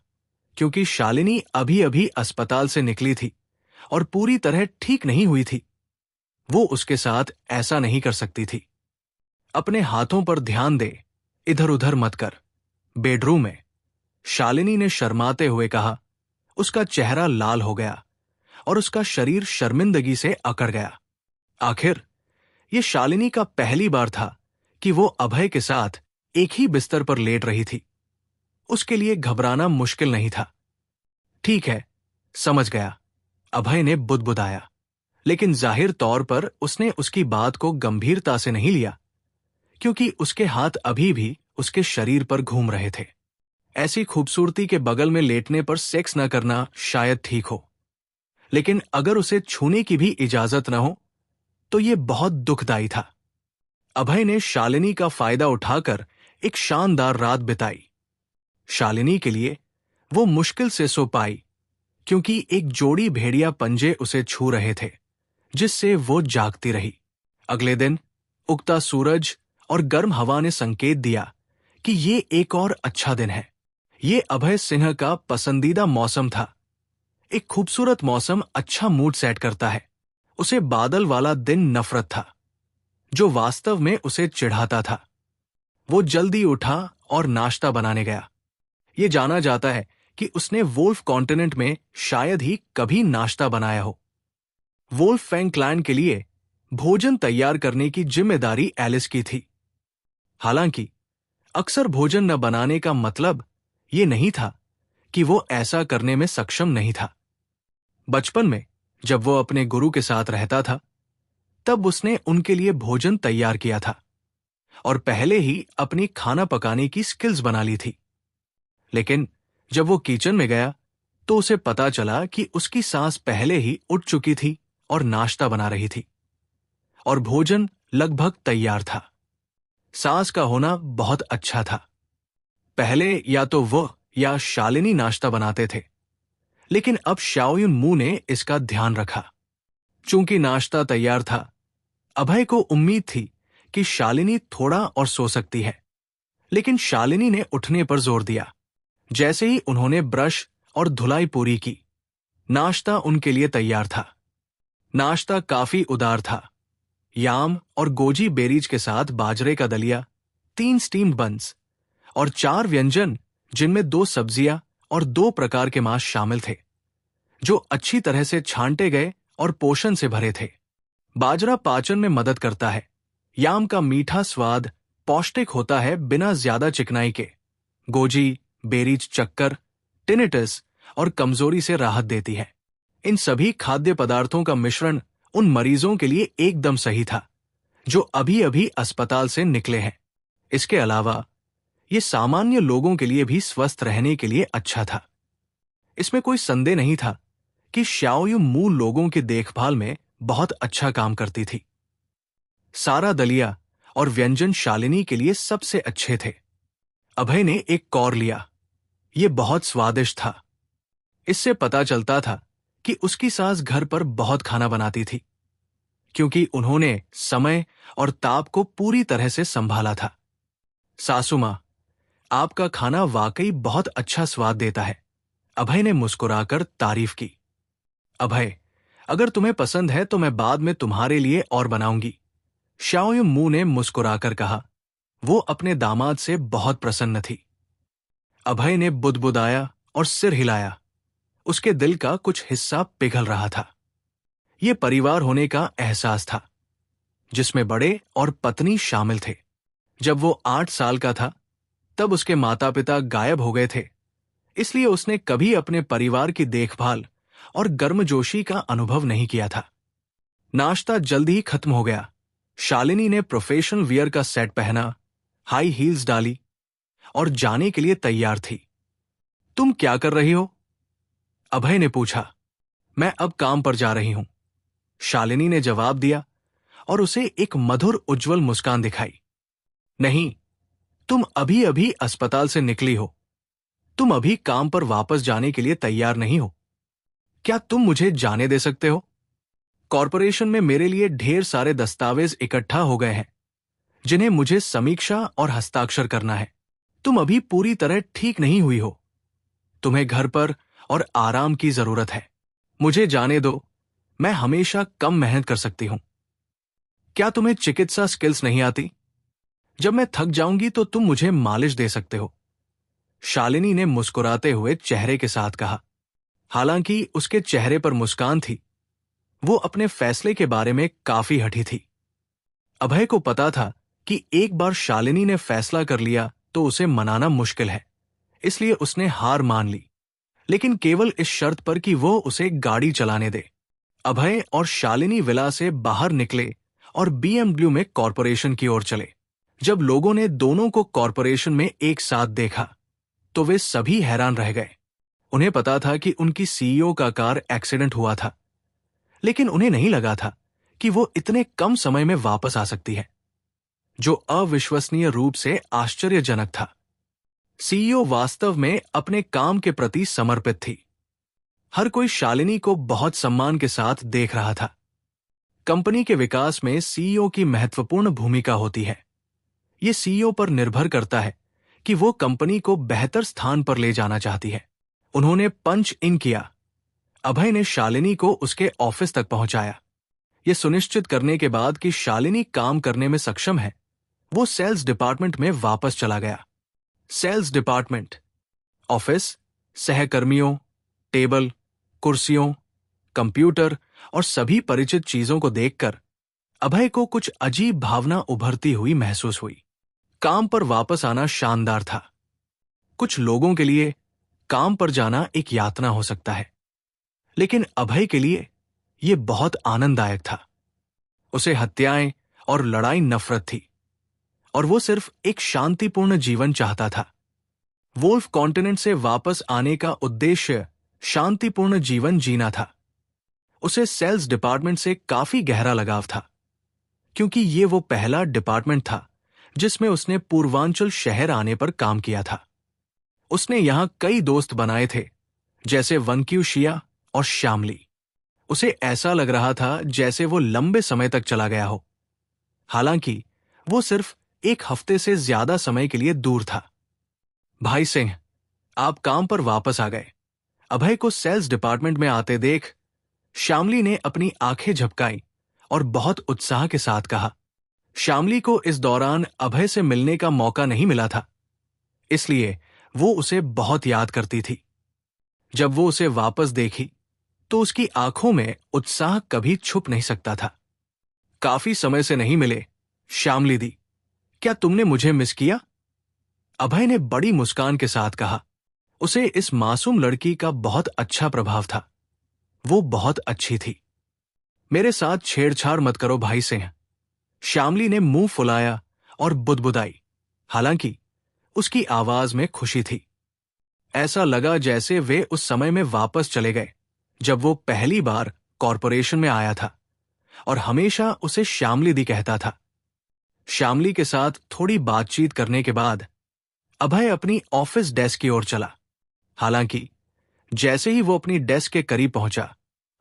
क्योंकि शालिनी अभी अभी अस्पताल से निकली थी और पूरी तरह ठीक नहीं हुई थी। वो उसके साथ ऐसा नहीं कर सकती थी। अपने हाथों पर ध्यान दे, इधर उधर मत कर। बेडरूम में शालिनी ने शर्माते हुए कहा। उसका चेहरा लाल हो गया और उसका शरीर शर्मिंदगी से अकड़ गया। आखिर ये शालिनी का पहली बार था कि वो अभय के साथ एक ही बिस्तर पर लेट रही थी। उसके लिए घबराना मुश्किल नहीं था। ठीक है, समझ गया, अभय ने बुदबुदाया, लेकिन जाहिर तौर पर उसने उसकी बात को गंभीरता से नहीं लिया, क्योंकि उसके हाथ अभी भी उसके शरीर पर घूम रहे थे। ऐसी खूबसूरती के बगल में लेटने पर सेक्स न करना शायद ठीक हो, लेकिन अगर उसे छूने की भी इजाजत न हो तो यह बहुत दुखदाई था। अभय ने शालिनी का फायदा उठाकर एक शानदार रात बिताई। शालिनी के लिए वो मुश्किल से सो पाई, क्योंकि एक जोड़ी भेड़िया पंजे उसे छू रहे थे, जिससे वो जागती रही। अगले दिन उगता सूरज और गर्म हवा ने संकेत दिया कि ये एक और अच्छा दिन है। ये अभय सिन्हा का पसंदीदा मौसम था। एक खूबसूरत मौसम अच्छा मूड सेट करता है। उसे बादल वाला दिन नफरत था, जो वास्तव में उसे चिढ़ाता था। वो जल्दी उठा और नाश्ता बनाने गया। ये जाना जाता है कि उसने वोल्फ कॉन्टिनेंट में शायद ही कभी नाश्ता बनाया हो। वोल्फ फैंग क्लैन के लिए भोजन तैयार करने की जिम्मेदारी एलिस की थी। हालांकि अक्सर भोजन न बनाने का मतलब ये नहीं था कि वो ऐसा करने में सक्षम नहीं था। बचपन में जब वो अपने गुरु के साथ रहता था, तब उसने उनके लिए भोजन तैयार किया था और पहले ही अपनी खाना पकाने की स्किल्स बना ली थी। लेकिन जब वो किचन में गया तो उसे पता चला कि उसकी सास पहले ही उठ चुकी थी और नाश्ता बना रही थी और भोजन लगभग तैयार था। सास का होना बहुत अच्छा था। पहले या तो वो या शालिनी नाश्ता बनाते थे, लेकिन अब शाओयुन मू ने इसका ध्यान रखा। चूंकि नाश्ता तैयार था, अभय को उम्मीद थी कि शालिनी थोड़ा और सो सकती है, लेकिन शालिनी ने उठने पर जोर दिया। जैसे ही उन्होंने ब्रश और धुलाई पूरी की, नाश्ता उनके लिए तैयार था। नाश्ता काफी उदार था। याम और गोजी बेरीज के साथ बाजरे का दलिया, 3 स्टीम्ड बन्स और 4 व्यंजन जिनमें 2 सब्जियां और 2 प्रकार के मांस शामिल थे, जो अच्छी तरह से छांटे गए और पोषण से भरे थे। बाजरा पाचन में मदद करता है। याम का मीठा स्वाद पौष्टिक होता है बिना ज्यादा चिकनाई के। गोजी बेरीज चक्कर, टिनिटस और कमजोरी से राहत देती है। इन सभी खाद्य पदार्थों का मिश्रण उन मरीजों के लिए एकदम सही था जो अभी अभी अस्पताल से निकले हैं। इसके अलावा ये सामान्य लोगों के लिए भी स्वस्थ रहने के लिए अच्छा था। इसमें कोई संदेह नहीं था कि शाओयू मू लोगों की देखभाल में बहुत अच्छा काम करती थी। सारा दलिया और व्यंजन शालिनी के लिए सबसे अच्छे थे। अभय ने एक कौर लिया। ये बहुत स्वादिष्ट था। इससे पता चलता था कि उसकी सास घर पर बहुत खाना बनाती थी, क्योंकि उन्होंने समय और ताप को पूरी तरह से संभाला था। सासू मां, आपका खाना वाकई बहुत अच्छा स्वाद देता है, अभय ने मुस्कुराकर तारीफ की। अभय, अगर तुम्हें पसंद है तो मैं बाद में तुम्हारे लिए और बनाऊंगी, शाओयू मू ने मुस्कुराकर कहा। वो अपने दामाद से बहुत प्रसन्न थी। अभय ने बुदबुदाया और सिर हिलाया। उसके दिल का कुछ हिस्सा पिघल रहा था। ये परिवार होने का एहसास था, जिसमें बड़े और पत्नी शामिल थे। जब वो 8 साल का था, तब उसके माता पिता गायब हो गए थे, इसलिए उसने कभी अपने परिवार की देखभाल और गर्मजोशी का अनुभव नहीं किया था। नाश्ता जल्दी ही खत्म हो गया। शालिनी ने प्रोफेशनल वियर का सेट पहना, हाई हील्स डाली और जाने के लिए तैयार थी। तुम क्या कर रही हो? अभय ने पूछा। मैं अब काम पर जा रही हूं, शालिनी ने जवाब दिया और उसे एक मधुर उज्जवल मुस्कान दिखाई। नहीं, तुम अभी अभी अस्पताल से निकली हो। तुम अभी काम पर वापस जाने के लिए तैयार नहीं हो। क्या तुम मुझे जाने दे सकते हो? कॉरपोरेशन में मेरे लिए ढेर सारे दस्तावेज इकट्ठा हो गए हैं, जिन्हें मुझे समीक्षा और हस्ताक्षर करना है। तुम अभी पूरी तरह ठीक नहीं हुई हो। तुम्हें घर पर और आराम की जरूरत है। मुझे जाने दो, मैं हमेशा कम मेहनत कर सकती हूं। क्या तुम्हें चिकित्सा स्किल्स नहीं आती? जब मैं थक जाऊंगी तो तुम मुझे मालिश दे सकते हो, शालिनी ने मुस्कुराते हुए चेहरे के साथ कहा। हालांकि उसके चेहरे पर मुस्कान थी, वो अपने फैसले के बारे में काफी हठी थी। अभय को पता था कि एक बार शालिनी ने फैसला कर लिया तो उसे मनाना मुश्किल है, इसलिए उसने हार मान ली, लेकिन केवल इस शर्त पर कि वो उसे गाड़ी चलाने दे। अभय और शालिनी विला से बाहर निकले और BMW में कॉरपोरेशन की ओर चले। जब लोगों ने दोनों को कॉरपोरेशन में एक साथ देखा, तो वे सभी हैरान रह गए। उन्हें पता था कि उनकी CEO का कार एक्सीडेंट हुआ था, लेकिन उन्हें नहीं लगा था कि वो इतने कम समय में वापस आ सकती है, जो अविश्वसनीय रूप से आश्चर्यजनक था। CEO वास्तव में अपने काम के प्रति समर्पित थी। हर कोई शालिनी को बहुत सम्मान के साथ देख रहा था। कंपनी के विकास में CEO की महत्वपूर्ण भूमिका होती है। ये CEO पर निर्भर करता है कि वो कंपनी को बेहतर स्थान पर ले जाना चाहती है। उन्होंने पंच इन किया। अभय ने शालिनी को उसके ऑफिस तक पहुंचाया। यह सुनिश्चित करने के बाद कि शालिनी काम करने में सक्षम है, वो सेल्स डिपार्टमेंट में वापस चला गया। सेल्स डिपार्टमेंट, ऑफिस, सहकर्मियों, टेबल, कुर्सियों, कंप्यूटर और सभी परिचित चीजों को देखकर अभय को कुछ अजीब भावना उभरती हुई महसूस हुई। काम पर वापस आना शानदार था। कुछ लोगों के लिए काम पर जाना एक यातना हो सकता है, लेकिन अभय के लिए यह बहुत आनंददायक था। उसे हत्याएं और लड़ाई नफरत थी, और वो सिर्फ एक शांतिपूर्ण जीवन चाहता था। वोल्फ कॉन्टिनेंट से वापस आने का उद्देश्य शांतिपूर्ण जीवन जीना था। उसे सेल्स डिपार्टमेंट से काफी गहरा लगाव था, क्योंकि ये वो पहला डिपार्टमेंट था जिसमें उसने पूर्वांचल शहर आने पर काम किया था। उसने यहां कई दोस्त बनाए थे, जैसे वंक्यूशिया और श्यामली। उसे ऐसा लग रहा था जैसे वो लंबे समय तक चला गया हो, हालांकि वो सिर्फ एक हफ्ते से ज्यादा समय के लिए दूर था। भाई सिंह, आप काम पर वापस आ गए। अभय को सेल्स डिपार्टमेंट में आते देख श्यामली ने अपनी आंखें झपकाई और बहुत उत्साह के साथ कहा। श्यामली को इस दौरान अभय से मिलने का मौका नहीं मिला था, इसलिए वो उसे बहुत याद करती थी। जब वो उसे वापस देखी तो उसकी आंखों में उत्साह कभी छुप नहीं सकता था। काफी समय से नहीं मिले, श्यामली दी। क्या तुमने मुझे मिस किया? अभय ने बड़ी मुस्कान के साथ कहा। उसे इस मासूम लड़की का बहुत अच्छा प्रभाव था। वो बहुत अच्छी थी। मेरे साथ छेड़छाड़ मत करो भाई सिंह, श्यामली ने मुंह फुलाया और बुदबुदाई। हालांकि उसकी आवाज में खुशी थी। ऐसा लगा जैसे वे उस समय में वापस चले गए जब वो पहली बार कॉरपोरेशन में आया था और हमेशा उसे श्यामली दी कहता था। श्यामली के साथ थोड़ी बातचीत करने के बाद अभय अपनी ऑफिस डेस्क की ओर चला। हालांकि जैसे ही वो अपनी डेस्क के करीब पहुंचा,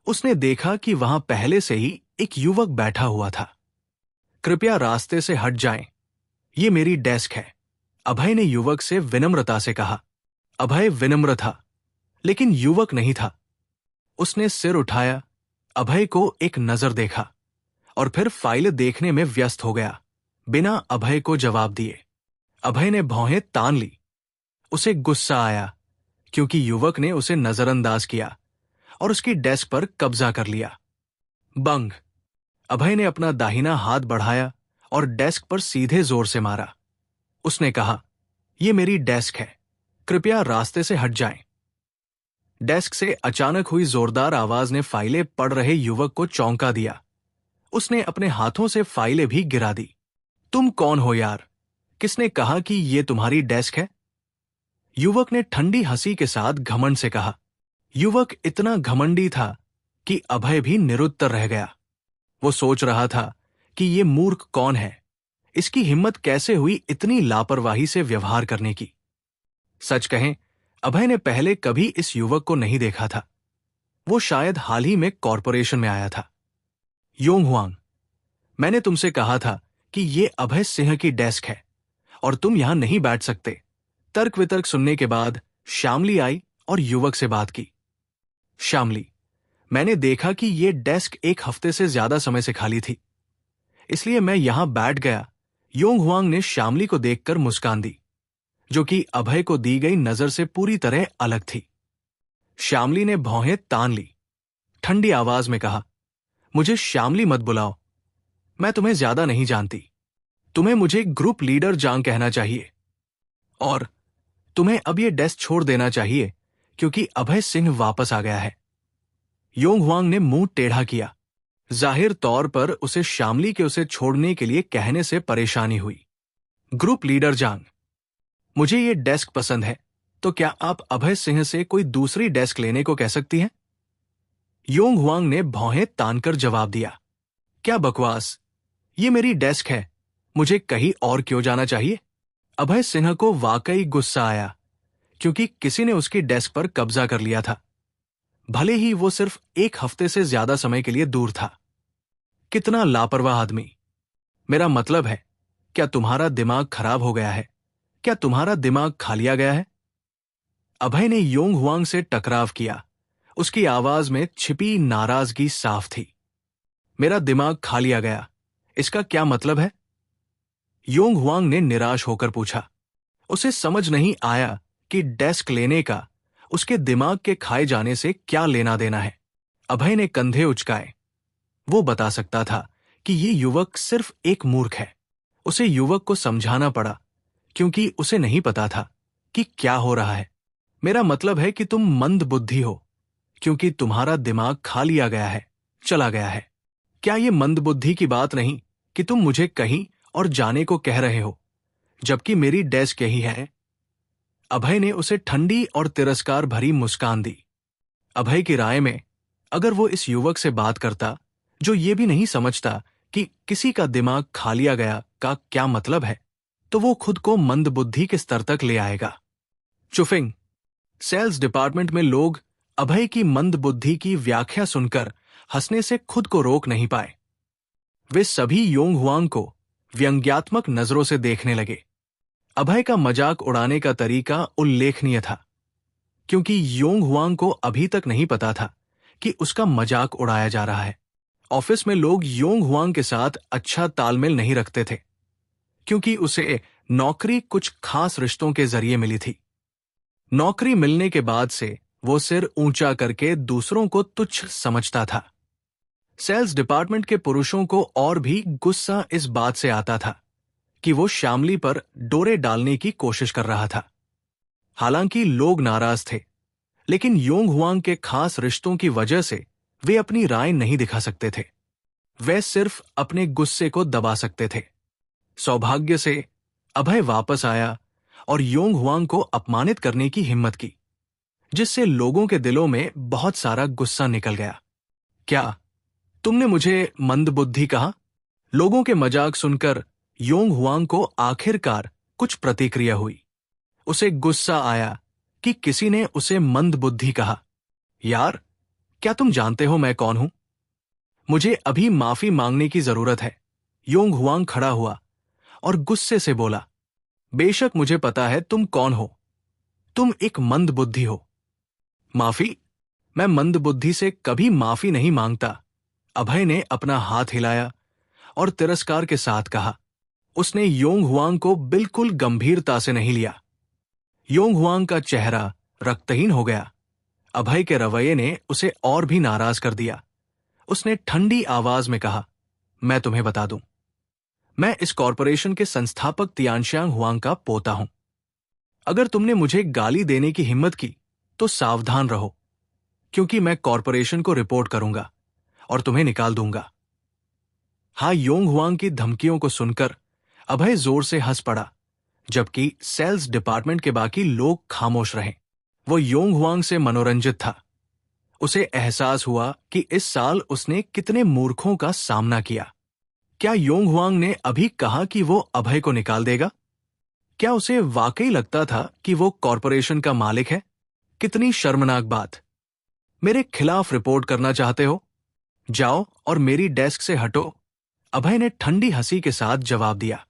उसने देखा कि वहां पहले से ही एक युवक बैठा हुआ था। कृपया रास्ते से हट जाएं, ये मेरी डेस्क है, अभय ने युवक से विनम्रता से कहा। अभय विनम्र था, लेकिन युवक नहीं था। उसने सिर उठाया, अभय को एक नजर देखा और फिर फाइल देखने में व्यस्त हो गया, बिना अभय को जवाब दिए। अभय ने भौहें तान ली। उसे गुस्सा आया क्योंकि युवक ने उसे नजरअंदाज किया और उसकी डेस्क पर कब्जा कर लिया। बंग! अभय ने अपना दाहिना हाथ बढ़ाया और डेस्क पर सीधे जोर से मारा। उसने कहा, यह मेरी डेस्क है, कृपया रास्ते से हट जाएं। डेस्क से अचानक हुई जोरदार आवाज ने फाइलें पढ़ रहे युवक को चौंका दिया। उसने अपने हाथों से फाइलें भी गिरा दी। तुम कौन हो यार? किसने कहा कि यह तुम्हारी डेस्क है? युवक ने ठंडी हंसी के साथ घमंड से कहा। युवक इतना घमंडी था कि अभय भी निरुत्तर रह गया। वो सोच रहा था कि ये मूर्ख कौन है, इसकी हिम्मत कैसे हुई इतनी लापरवाही से व्यवहार करने की। सच कहें, अभय ने पहले कभी इस युवक को नहीं देखा था। वो शायद हाल ही में कॉरपोरेशन में आया था। योंग हुआंग, मैंने तुमसे कहा था कि ये अभय सिंह की डेस्क है और तुम यहां नहीं बैठ सकते। तर्क वितर्क सुनने के बाद श्यामली आई और युवक से बात की। श्यामली, मैंने देखा कि ये डेस्क एक हफ्ते से ज्यादा समय से खाली थी, इसलिए मैं यहां बैठ गया। योंग हुआंग ने श्यामली को देखकर मुस्कान दी, जो कि अभय को दी गई नजर से पूरी तरह अलग थी। श्यामली ने भौहें तान ली, ठंडी आवाज में कहा, मुझे श्यामली मत बुलाओ, मैं तुम्हें ज्यादा नहीं जानती। तुम्हें मुझे ग्रुप लीडर जांग कहना चाहिए और तुम्हें अब यह डेस्क छोड़ देना चाहिए क्योंकि अभय सिंह वापस आ गया है। योंग हुआंग ने मुंह टेढ़ा किया। जाहिर तौर पर उसे श्यामली के उसे छोड़ने के लिए कहने से परेशानी हुई। ग्रुप लीडर जांग, मुझे ये डेस्क पसंद है, तो क्या आप अभय सिंह से कोई दूसरी डेस्क लेने को कह सकती हैं? योंग हुआंग ने भौहें तानकर जवाब दिया। क्या बकवास, ये मेरी डेस्क है, मुझे कहीं और क्यों जाना चाहिए? अभय सिन्हा को वाकई गुस्सा आया क्योंकि किसी ने उसकी डेस्क पर कब्जा कर लिया था, भले ही वो सिर्फ एक हफ्ते से ज्यादा समय के लिए दूर था। कितना लापरवाह आदमी! मेरा मतलब है, क्या तुम्हारा दिमाग खराब हो गया है? क्या तुम्हारा दिमाग खा लिया गया है? अभय ने योंग हुआंग से टकराव किया। उसकी आवाज में छिपी नाराजगी साफ थी। मेरा दिमाग खा लिया गया, इसका क्या मतलब है? योंग हुआंग ने निराश होकर पूछा। उसे समझ नहीं आया कि डेस्क लेने का उसके दिमाग के खाए जाने से क्या लेना देना है। अभय ने कंधे उचकाए। वो बता सकता था कि ये युवक सिर्फ एक मूर्ख है। उसे युवक को समझाना पड़ा क्योंकि उसे नहीं पता था कि क्या हो रहा है। मेरा मतलब है कि तुम मंद बुद्धि हो क्योंकि तुम्हारा दिमाग खा लिया गया है, चला गया है। क्या ये मंद बुद्धि की बात नहीं कि तुम मुझे कहीं और जाने को कह रहे हो, जबकि मेरी डेस्क यही है? अभय ने उसे ठंडी और तिरस्कार भरी मुस्कान दी। अभय की राय में, अगर वो इस युवक से बात करता जो ये भी नहीं समझता कि किसी का दिमाग खा लिया गया का क्या मतलब है, तो वो खुद को मंद बुद्धि के स्तर तक ले आएगा। चुफिंग। सेल्स डिपार्टमेंट में लोग अभय की मंद बुद्धि की व्याख्या सुनकर हंसने से खुद को रोक नहीं पाए। वे सभी योंग हुआंग को व्यंग्यात्मक नजरों से देखने लगे। अभय का मजाक उड़ाने का तरीका उल्लेखनीय था, क्योंकि योंग हुआंग को अभी तक नहीं पता था कि उसका मजाक उड़ाया जा रहा है। ऑफिस में लोग योंग हुआंग के साथ अच्छा तालमेल नहीं रखते थे, क्योंकि उसे नौकरी कुछ खास रिश्तों के जरिए मिली थी। नौकरी मिलने के बाद से वो सिर ऊंचा करके दूसरों को तुच्छ समझता था। सेल्स डिपार्टमेंट के पुरुषों को और भी गुस्सा इस बात से आता था कि वो श्यामली पर डोरे डालने की कोशिश कर रहा था। हालांकि लोग नाराज थे, लेकिन योंग हुआंग के खास रिश्तों की वजह से वे अपनी राय नहीं दिखा सकते थे। वे सिर्फ अपने गुस्से को दबा सकते थे। सौभाग्य से अभय वापस आया और योंग हुआंग को अपमानित करने की हिम्मत की, जिससे लोगों के दिलों में बहुत सारा गुस्सा निकल गया। क्या तुमने मुझे मंदबुद्धि कहा? लोगों के मजाक सुनकर योंग हुआंग को आखिरकार कुछ प्रतिक्रिया हुई। उसे गुस्सा आया कि किसी ने उसे मंदबुद्धि कहा। यार, क्या तुम जानते हो मैं कौन हूं? मुझे अभी माफी मांगने की जरूरत है। योंग हुआंग खड़ा हुआ और गुस्से से बोला, बेशक मुझे पता है तुम कौन हो। तुम एक मंदबुद्धि हो। माफी? मैं मंदबुद्धि से कभी माफी नहीं मांगता। अभय ने अपना हाथ हिलाया और तिरस्कार के साथ कहा। उसने योंग हुआंग को बिल्कुल गंभीरता से नहीं लिया। योंग हुआंग का चेहरा रक्तहीन हो गया। अभय के रवैये ने उसे और भी नाराज कर दिया। उसने ठंडी आवाज में कहा, मैं तुम्हें बता दूं, मैं इस कॉरपोरेशन के संस्थापक तियानशियांग हुआंग का पोता हूं। अगर तुमने मुझे गाली देने की हिम्मत की तो सावधान रहो, क्योंकि मैं कॉरपोरेशन को रिपोर्ट करूंगा और तुम्हें निकाल दूंगा। हाँ, योंग हुआंग की धमकियों को सुनकर अभय जोर से हंस पड़ा, जबकि सेल्स डिपार्टमेंट के बाकी लोग खामोश रहे। वो योंग हुआंग से मनोरंजित था। उसे एहसास हुआ कि इस साल उसने कितने मूर्खों का सामना किया। क्या योंग हुआंग ने अभी कहा कि वो अभय को निकाल देगा? क्या उसे वाकई लगता था कि वो कॉरपोरेशन का मालिक है? कितनी शर्मनाक बात। मेरे खिलाफ रिपोर्ट करना चाहते हो? जाओ और मेरी डेस्क से हटो। अभय ने ठंडी हंसी के साथ जवाब दिया।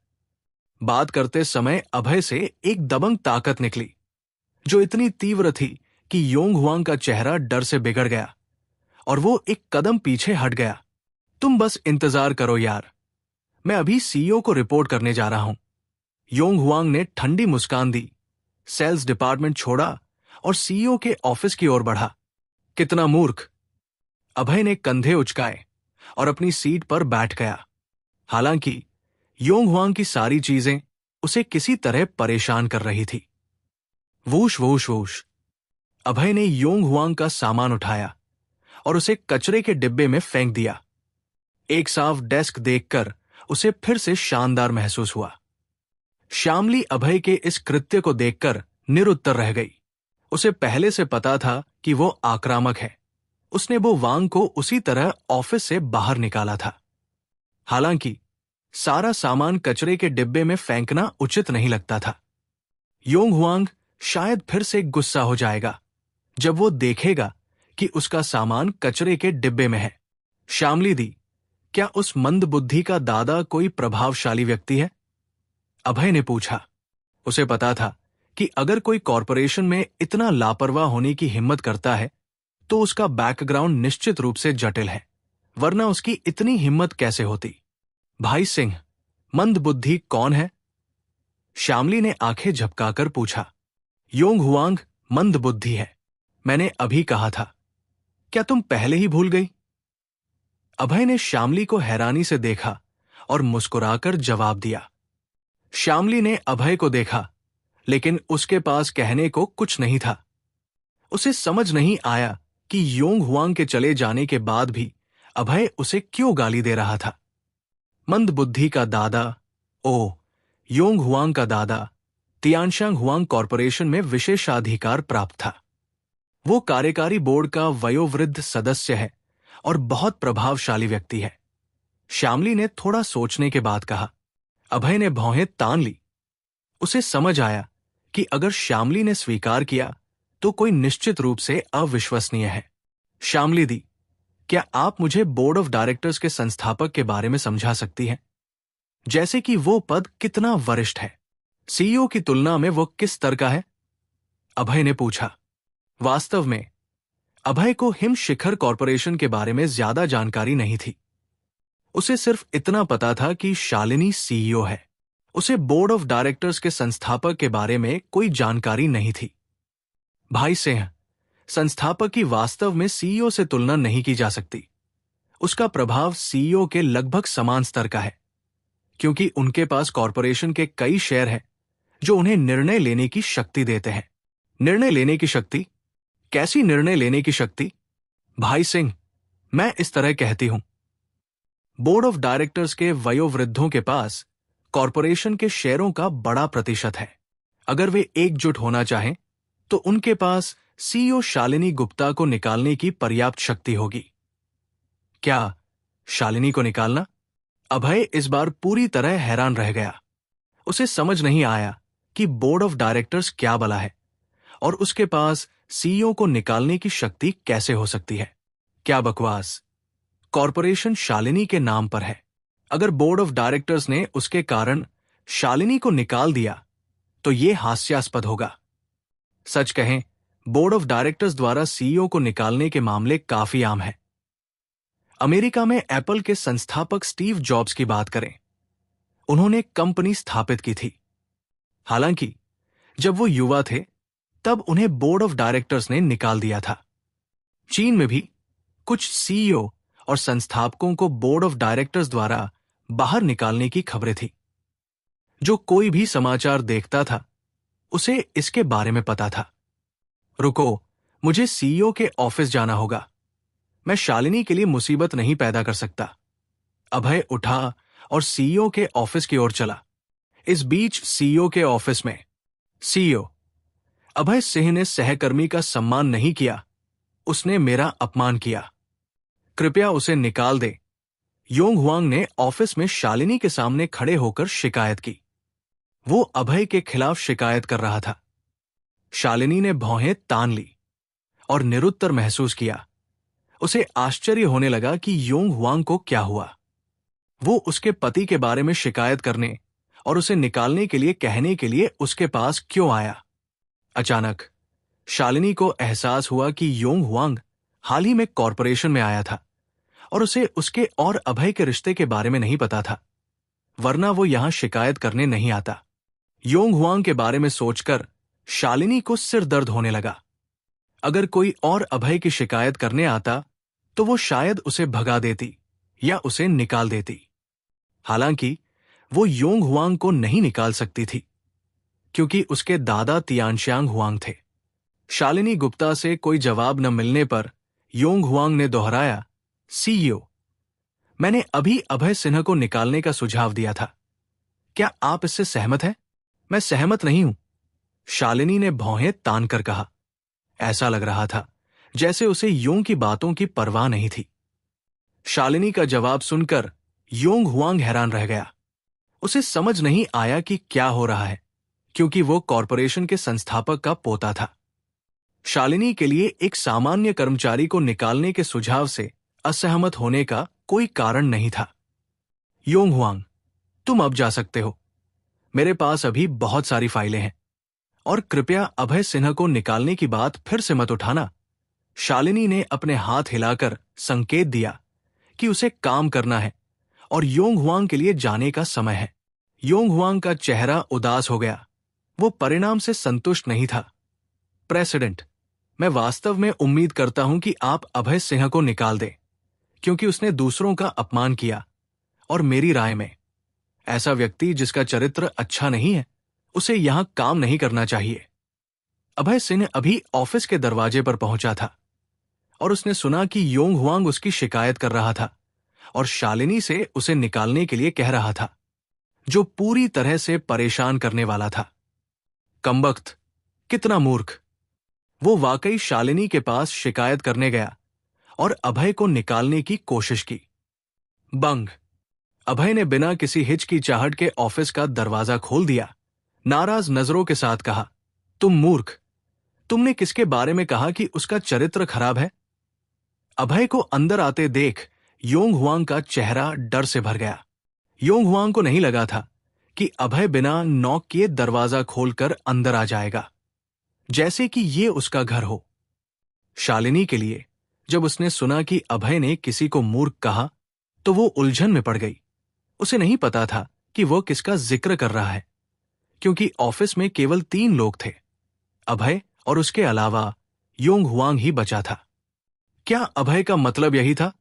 बात करते समय अभय से एक दबंग ताकत निकली, जो इतनी तीव्र थी कि योंग हुआंग का चेहरा डर से बिगड़ गया और वो एक कदम पीछे हट गया। तुम बस इंतजार करो यार, मैं अभी सीईओ को रिपोर्ट करने जा रहा हूं। योंग हुआंग ने ठंडी मुस्कान दी, सेल्स डिपार्टमेंट छोड़ा और सीईओ के ऑफिस की ओर बढ़ा। कितना मूर्ख। अभय ने कंधे उचकाए और अपनी सीट पर बैठ गया। हालांकि योंग हुआंग की सारी चीजें उसे किसी तरह परेशान कर रही थी। Whoosh whoosh whoosh. अभय ने योंग हुआंग का सामान उठाया और उसे कचरे के डिब्बे में फेंक दिया। एक साफ डेस्क देखकर उसे फिर से शानदार महसूस हुआ। श्यामली अभय के इस कृत्य को देखकर निरुत्तर रह गई। उसे पहले से पता था कि वो आक्रामक है। उसने वो वांग को उसी तरह ऑफिस से बाहर निकाला था। हालांकि सारा सामान कचरे के डिब्बे में फेंकना उचित नहीं लगता था। योंग हुआंग शायद फिर से गुस्सा हो जाएगा जब वो देखेगा कि उसका सामान कचरे के डिब्बे में है। श्यामली दी, क्या उस मंदबुद्धि का दादा कोई प्रभावशाली व्यक्ति है? अभय ने पूछा। उसे पता था कि अगर कोई कॉरपोरेशन में इतना लापरवाह होने की हिम्मत करता है तो उसका बैकग्राउंड निश्चित रूप से जटिल है, वरना उसकी इतनी हिम्मत कैसे होती? भाई सिंह, मंदबुद्धि कौन है? श्यामली ने आंखें झपकाकर पूछा। योंग हुआंग मंदबुद्धि है, मैंने अभी कहा था। क्या तुम पहले ही भूल गई? अभय ने श्यामली को हैरानी से देखा और मुस्कुराकर जवाब दिया। श्यामली ने अभय को देखा, लेकिन उसके पास कहने को कुछ नहीं था। उसे समझ नहीं आया कि योंग हुआंग के चले जाने के बाद भी अभय उसे क्यों गाली दे रहा था। मंदबुद्धि का दादा, ओ, योंग हुआंग का दादा तियानशियांग हुआंग कॉरपोरेशन में विशेषाधिकार प्राप्त था। वो कार्यकारी बोर्ड का वयोवृद्ध सदस्य है और बहुत प्रभावशाली व्यक्ति है। श्यामली ने थोड़ा सोचने के बाद कहा। अभय ने भौहें तान ली। उसे समझ आया कि अगर श्यामली ने स्वीकार किया तो कोई निश्चित रूप से अविश्वसनीय है। श्यामली दी, क्या आप मुझे बोर्ड ऑफ डायरेक्टर्स के संस्थापक के बारे में समझा सकती हैं? जैसे कि वो पद कितना वरिष्ठ है, सीईओ की तुलना में वो किस स्तर का है? अभय ने पूछा। वास्तव में अभय को हिम शिखर कॉरपोरेशन के बारे में ज्यादा जानकारी नहीं थी। उसे सिर्फ इतना पता था कि शालिनी सीईओ है। उसे बोर्ड ऑफ डायरेक्टर्स के संस्थापक के बारे में कोई जानकारी नहीं थी। भाई सिंह, संस्थापक की वास्तव में सीईओ से तुलना नहीं की जा सकती। उसका प्रभाव सीईओ के लगभग समान स्तर का है, क्योंकि उनके पास कॉरपोरेशन के कई शेयर हैं जो उन्हें निर्णय लेने की शक्ति देते हैं। निर्णय लेने की शक्ति? कैसी निर्णय लेने की शक्ति? भाई सिंह, मैं इस तरह कहती हूं, बोर्ड ऑफ डायरेक्टर्स के वयोवृद्धों के पास कॉरपोरेशन के शेयरों का बड़ा प्रतिशत है। अगर वे एकजुट होना चाहें तो उनके पास सीईओ शालिनी गुप्ता को निकालने की पर्याप्त शक्ति होगी। क्या शालिनी को निकालना? अभय इस बार पूरी तरह हैरान रह गया। उसे समझ नहीं आया कि बोर्ड ऑफ डायरेक्टर्स क्या बला है और उसके पास सीईओ को निकालने की शक्ति कैसे हो सकती है। क्या बकवास! कॉरपोरेशन शालिनी के नाम पर है। अगर बोर्ड ऑफ डायरेक्टर्स ने उसके कारण शालिनी को निकाल दिया तो यह हास्यास्पद होगा। सच कहें, बोर्ड ऑफ डायरेक्टर्स द्वारा सीईओ को निकालने के मामले काफी आम है। अमेरिका में एप्पल के संस्थापक स्टीव जॉब्स की बात करें, उन्होंने कंपनी स्थापित की थी। हालांकि जब वो युवा थे तब उन्हें बोर्ड ऑफ डायरेक्टर्स ने निकाल दिया था। चीन में भी कुछ सीईओ और संस्थापकों को बोर्ड ऑफ डायरेक्टर्स द्वारा बाहर निकालने की खबरें थी। जो कोई भी समाचार देखता था उसे इसके बारे में पता था। रुको, मुझे सीईओ के ऑफिस जाना होगा। मैं शालिनी के लिए मुसीबत नहीं पैदा कर सकता। अभय उठा और सीईओ के ऑफिस की ओर चला। इस बीच सीईओ के ऑफिस में सीईओ, अभय सिंह ने सहकर्मी का सम्मान नहीं किया, उसने मेरा अपमान किया। कृपया उसे निकाल दे। योंग हुआंग ने ऑफिस में शालिनी के सामने खड़े होकर शिकायत की। वो अभय के खिलाफ शिकायत कर रहा था। शालिनी ने भौहें तान ली और निरुत्तर महसूस किया। उसे आश्चर्य होने लगा कि योंग हुआंग को क्या हुआ। वो उसके पति के बारे में शिकायत करने और उसे निकालने के लिए कहने के लिए उसके पास क्यों आया? अचानक शालिनी को एहसास हुआ कि योंग हुआंग हाल ही में कॉरपोरेशन में आया था और उसे उसके और अभय के रिश्ते के बारे में नहीं पता था, वरना वो यहां शिकायत करने नहीं आता। योंग हुआंग के बारे में सोचकर शालिनी को सिर दर्द होने लगा। अगर कोई और अभय की शिकायत करने आता तो वो शायद उसे भगा देती या उसे निकाल देती। हालांकि वो योंग हुआंग को नहीं निकाल सकती थी, क्योंकि उसके दादा तियानश्यांग हुआंग थे। शालिनी गुप्ता से कोई जवाब न मिलने पर योंग हुआंग ने दोहराया, सीईओ, मैंने अभी अभय सिन्हा को निकालने का सुझाव दिया था। क्या आप इससे सहमत हैं? मैं सहमत नहीं हूं, शालिनी ने भौहें तान कर कहा। ऐसा लग रहा था जैसे उसे योंग की बातों की परवाह नहीं थी। शालिनी का जवाब सुनकर योंग हुआंग हैरान रह गया। उसे समझ नहीं आया कि क्या हो रहा है, क्योंकि वो कॉरपोरेशन के संस्थापक का पोता था। शालिनी के लिए एक सामान्य कर्मचारी को निकालने के सुझाव से असहमत होने का कोई कारण नहीं था। योंग हुआंग, तुम अब जा सकते हो। मेरे पास अभी बहुत सारी फाइलें हैं और कृपया अभय सिन्हा को निकालने की बात फिर से मत उठाना। शालिनी ने अपने हाथ हिलाकर संकेत दिया कि उसे काम करना है और योंग हुआंग के लिए जाने का समय है। योंग हुआंग का चेहरा उदास हो गया। वो परिणाम से संतुष्ट नहीं था। प्रेसिडेंट, मैं वास्तव में उम्मीद करता हूं कि आप अभय सिन्हा को निकाल दें, क्योंकि उसने दूसरों का अपमान किया और मेरी राय में ऐसा व्यक्ति जिसका चरित्र अच्छा नहीं है, उसे यहां काम नहीं करना चाहिए। अभय सिन्हा अभी ऑफिस के दरवाजे पर पहुंचा था और उसने सुना कि योंग हुआंग उसकी शिकायत कर रहा था और शालिनी से उसे निकालने के लिए कह रहा था, जो पूरी तरह से परेशान करने वाला था। कमबख्त, कितना मूर्ख! वो वाकई शालिनी के पास शिकायत करने गया और अभय को निकालने की कोशिश की। बंग! अभय ने बिना किसी हिचकिचाहट के ऑफिस का दरवाजा खोल दिया, नाराज नजरों के साथ कहा, तुम मूर्ख, तुमने किसके बारे में कहा कि उसका चरित्र खराब है? अभय को अंदर आते देख योंग हुआंग का चेहरा डर से भर गया। योंग हुआंग को नहीं लगा था कि अभय बिना नॉक किए दरवाजा खोलकर अंदर आ जाएगा, जैसे कि ये उसका घर हो। शालिनी के लिए जब उसने सुना कि अभय ने किसी को मूर्ख कहा तो वो उलझन में पड़ गई। उसे नहीं पता था कि वो किसका जिक्र कर रहा है, क्योंकि ऑफिस में केवल 3 लोग थे, अभय और उसके अलावा योंग हुआंग ही बचा था। क्या अभय का मतलब यही था?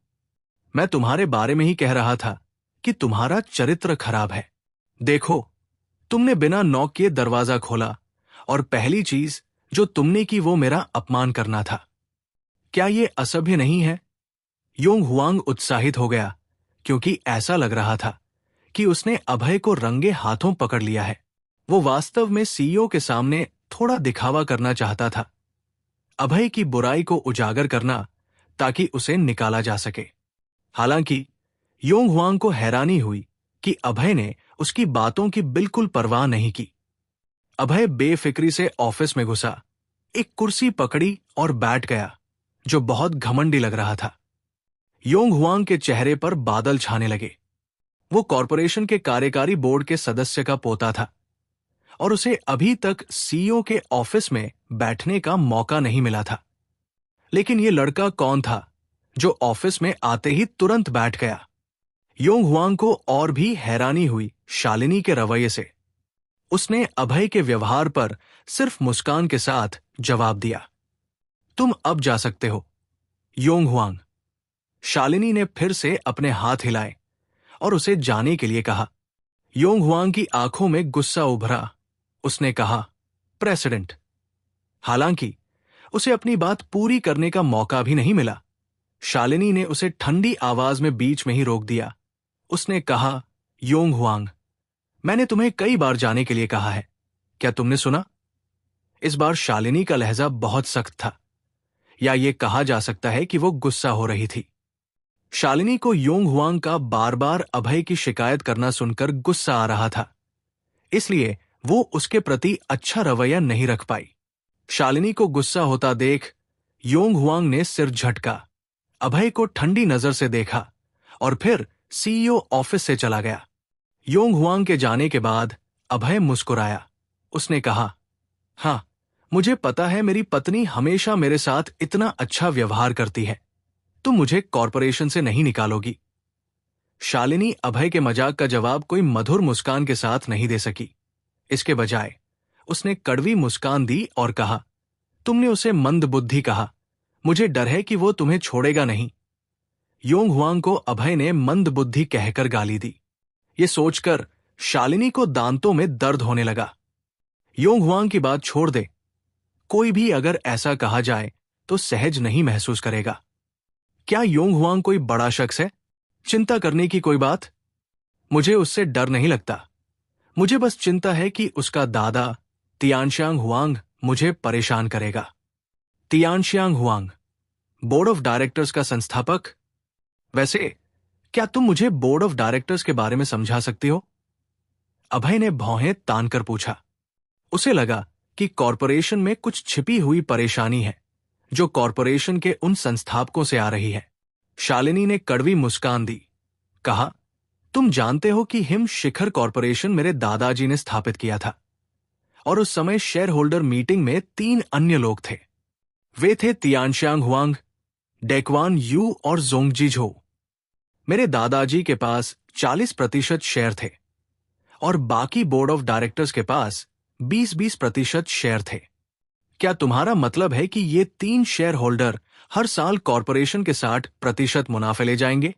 मैं तुम्हारे बारे में ही कह रहा था कि तुम्हारा चरित्र खराब है। देखो, तुमने बिना नॉक किए दरवाजा खोला और पहली चीज जो तुमने की वो मेरा अपमान करना था। क्या ये असभ्य नहीं है? योंग हुआंग उत्साहित हो गया, क्योंकि ऐसा लग रहा था कि उसने अभय को रंगे हाथों पकड़ लिया है। वो वास्तव में सीईओ के सामने थोड़ा दिखावा करना चाहता था, अभय की बुराई को उजागर करना ताकि उसे निकाला जा सके। हालांकि योंग हुआंग को हैरानी हुई कि अभय ने उसकी बातों की बिल्कुल परवाह नहीं की। अभय बेफिक्री से ऑफिस में घुसा, एक कुर्सी पकड़ी और बैठ गया, जो बहुत घमंडी लग रहा था। योंग हुआंग के चेहरे पर बादल छाने लगे। वो कॉरपोरेशन के कार्यकारी बोर्ड के सदस्य का पोता था और उसे अभी तक सीईओ के ऑफिस में बैठने का मौका नहीं मिला था। लेकिन ये लड़का कौन था जो ऑफिस में आते ही तुरंत बैठ गया? योंग हुआंग को और भी हैरानी हुई शालिनी के रवैये से। उसने अभय के व्यवहार पर सिर्फ मुस्कान के साथ जवाब दिया, तुम अब जा सकते हो, योंग हुआंग। शालिनी ने फिर से अपने हाथ हिलाए और उसे जाने के लिए कहा। योंग हुआंग की आंखों में गुस्सा उभरा। उसने कहा, प्रेसिडेंट। हालांकि उसे अपनी बात पूरी करने का मौका भी नहीं मिला। शालिनी ने उसे ठंडी आवाज में बीच में ही रोक दिया। उसने कहा, योंग हुआंग, मैंने तुम्हें कई बार जाने के लिए कहा है, क्या तुमने सुना? इस बार शालिनी का लहजा बहुत सख्त था, या यह कहा जा सकता है कि वो गुस्सा हो रही थी। शालिनी को योंग हुआंग का बार बार अभय की शिकायत करना सुनकर गुस्सा आ रहा था, इसलिए वो उसके प्रति अच्छा रवैया नहीं रख पाई। शालिनी को गुस्सा होता देख योंग हुआंग ने सिर झटका, अभय को ठंडी नजर से देखा और फिर सीईओ ऑफिस से चला गया। योंग हुआंग के जाने के बाद अभय मुस्कुराया। उसने कहा, हां, मुझे पता है मेरी पत्नी हमेशा मेरे साथ इतना अच्छा व्यवहार करती है। तुम मुझे कॉरपोरेशन से नहीं निकालोगी। शालिनी अभय के मजाक का जवाब कोई मधुर मुस्कान के साथ नहीं दे सकी। इसके बजाय उसने कड़वी मुस्कान दी और कहा, तुमने उसे मंदबुद्धि कहा। मुझे डर है कि वो तुम्हें छोड़ेगा नहीं। योंग हुआंग को अभय ने मंदबुद्धि कहकर गाली दी। ये सोचकर शालिनी को दांतों में दर्द होने लगा। योंग हुआंग की बात छोड़ दे, कोई भी अगर ऐसा कहा जाए तो सहज नहीं महसूस करेगा। क्या योंग हुआंग कोई बड़ा शख्स है? चिंता करने की कोई बात? मुझे उससे डर नहीं लगता। मुझे बस चिंता है कि उसका दादा तियानशियांग हुआंग मुझे परेशान करेगा। Tianxiang Huang, board of directors का संस्थापक। वैसे क्या तुम मुझे बोर्ड ऑफ डायरेक्टर्स के बारे में समझा सकती हो? अभय ने भौहें तानकर पूछा। उसे लगा कि कॉरपोरेशन में कुछ छिपी हुई परेशानी है जो कॉरपोरेशन के उन संस्थापकों से आ रही है। शालिनी ने कड़वी मुस्कान दी, कहा, तुम जानते हो कि हिम शिखर कॉरपोरेशन मेरे दादाजी ने स्थापित किया था और उस समय शेयर होल्डर मीटिंग में 3 अन्य लोग थे। वे थे तियानशियांग हुआंग, डेक्वान यू और जोंगजी झो। मेरे दादाजी के पास 40% शेयर थे और बाकी बोर्ड ऑफ डायरेक्टर्स के पास 20-20% शेयर थे। क्या तुम्हारा मतलब है कि ये 3 शेयर होल्डर हर साल कॉरपोरेशन के 60% मुनाफे ले जाएंगे?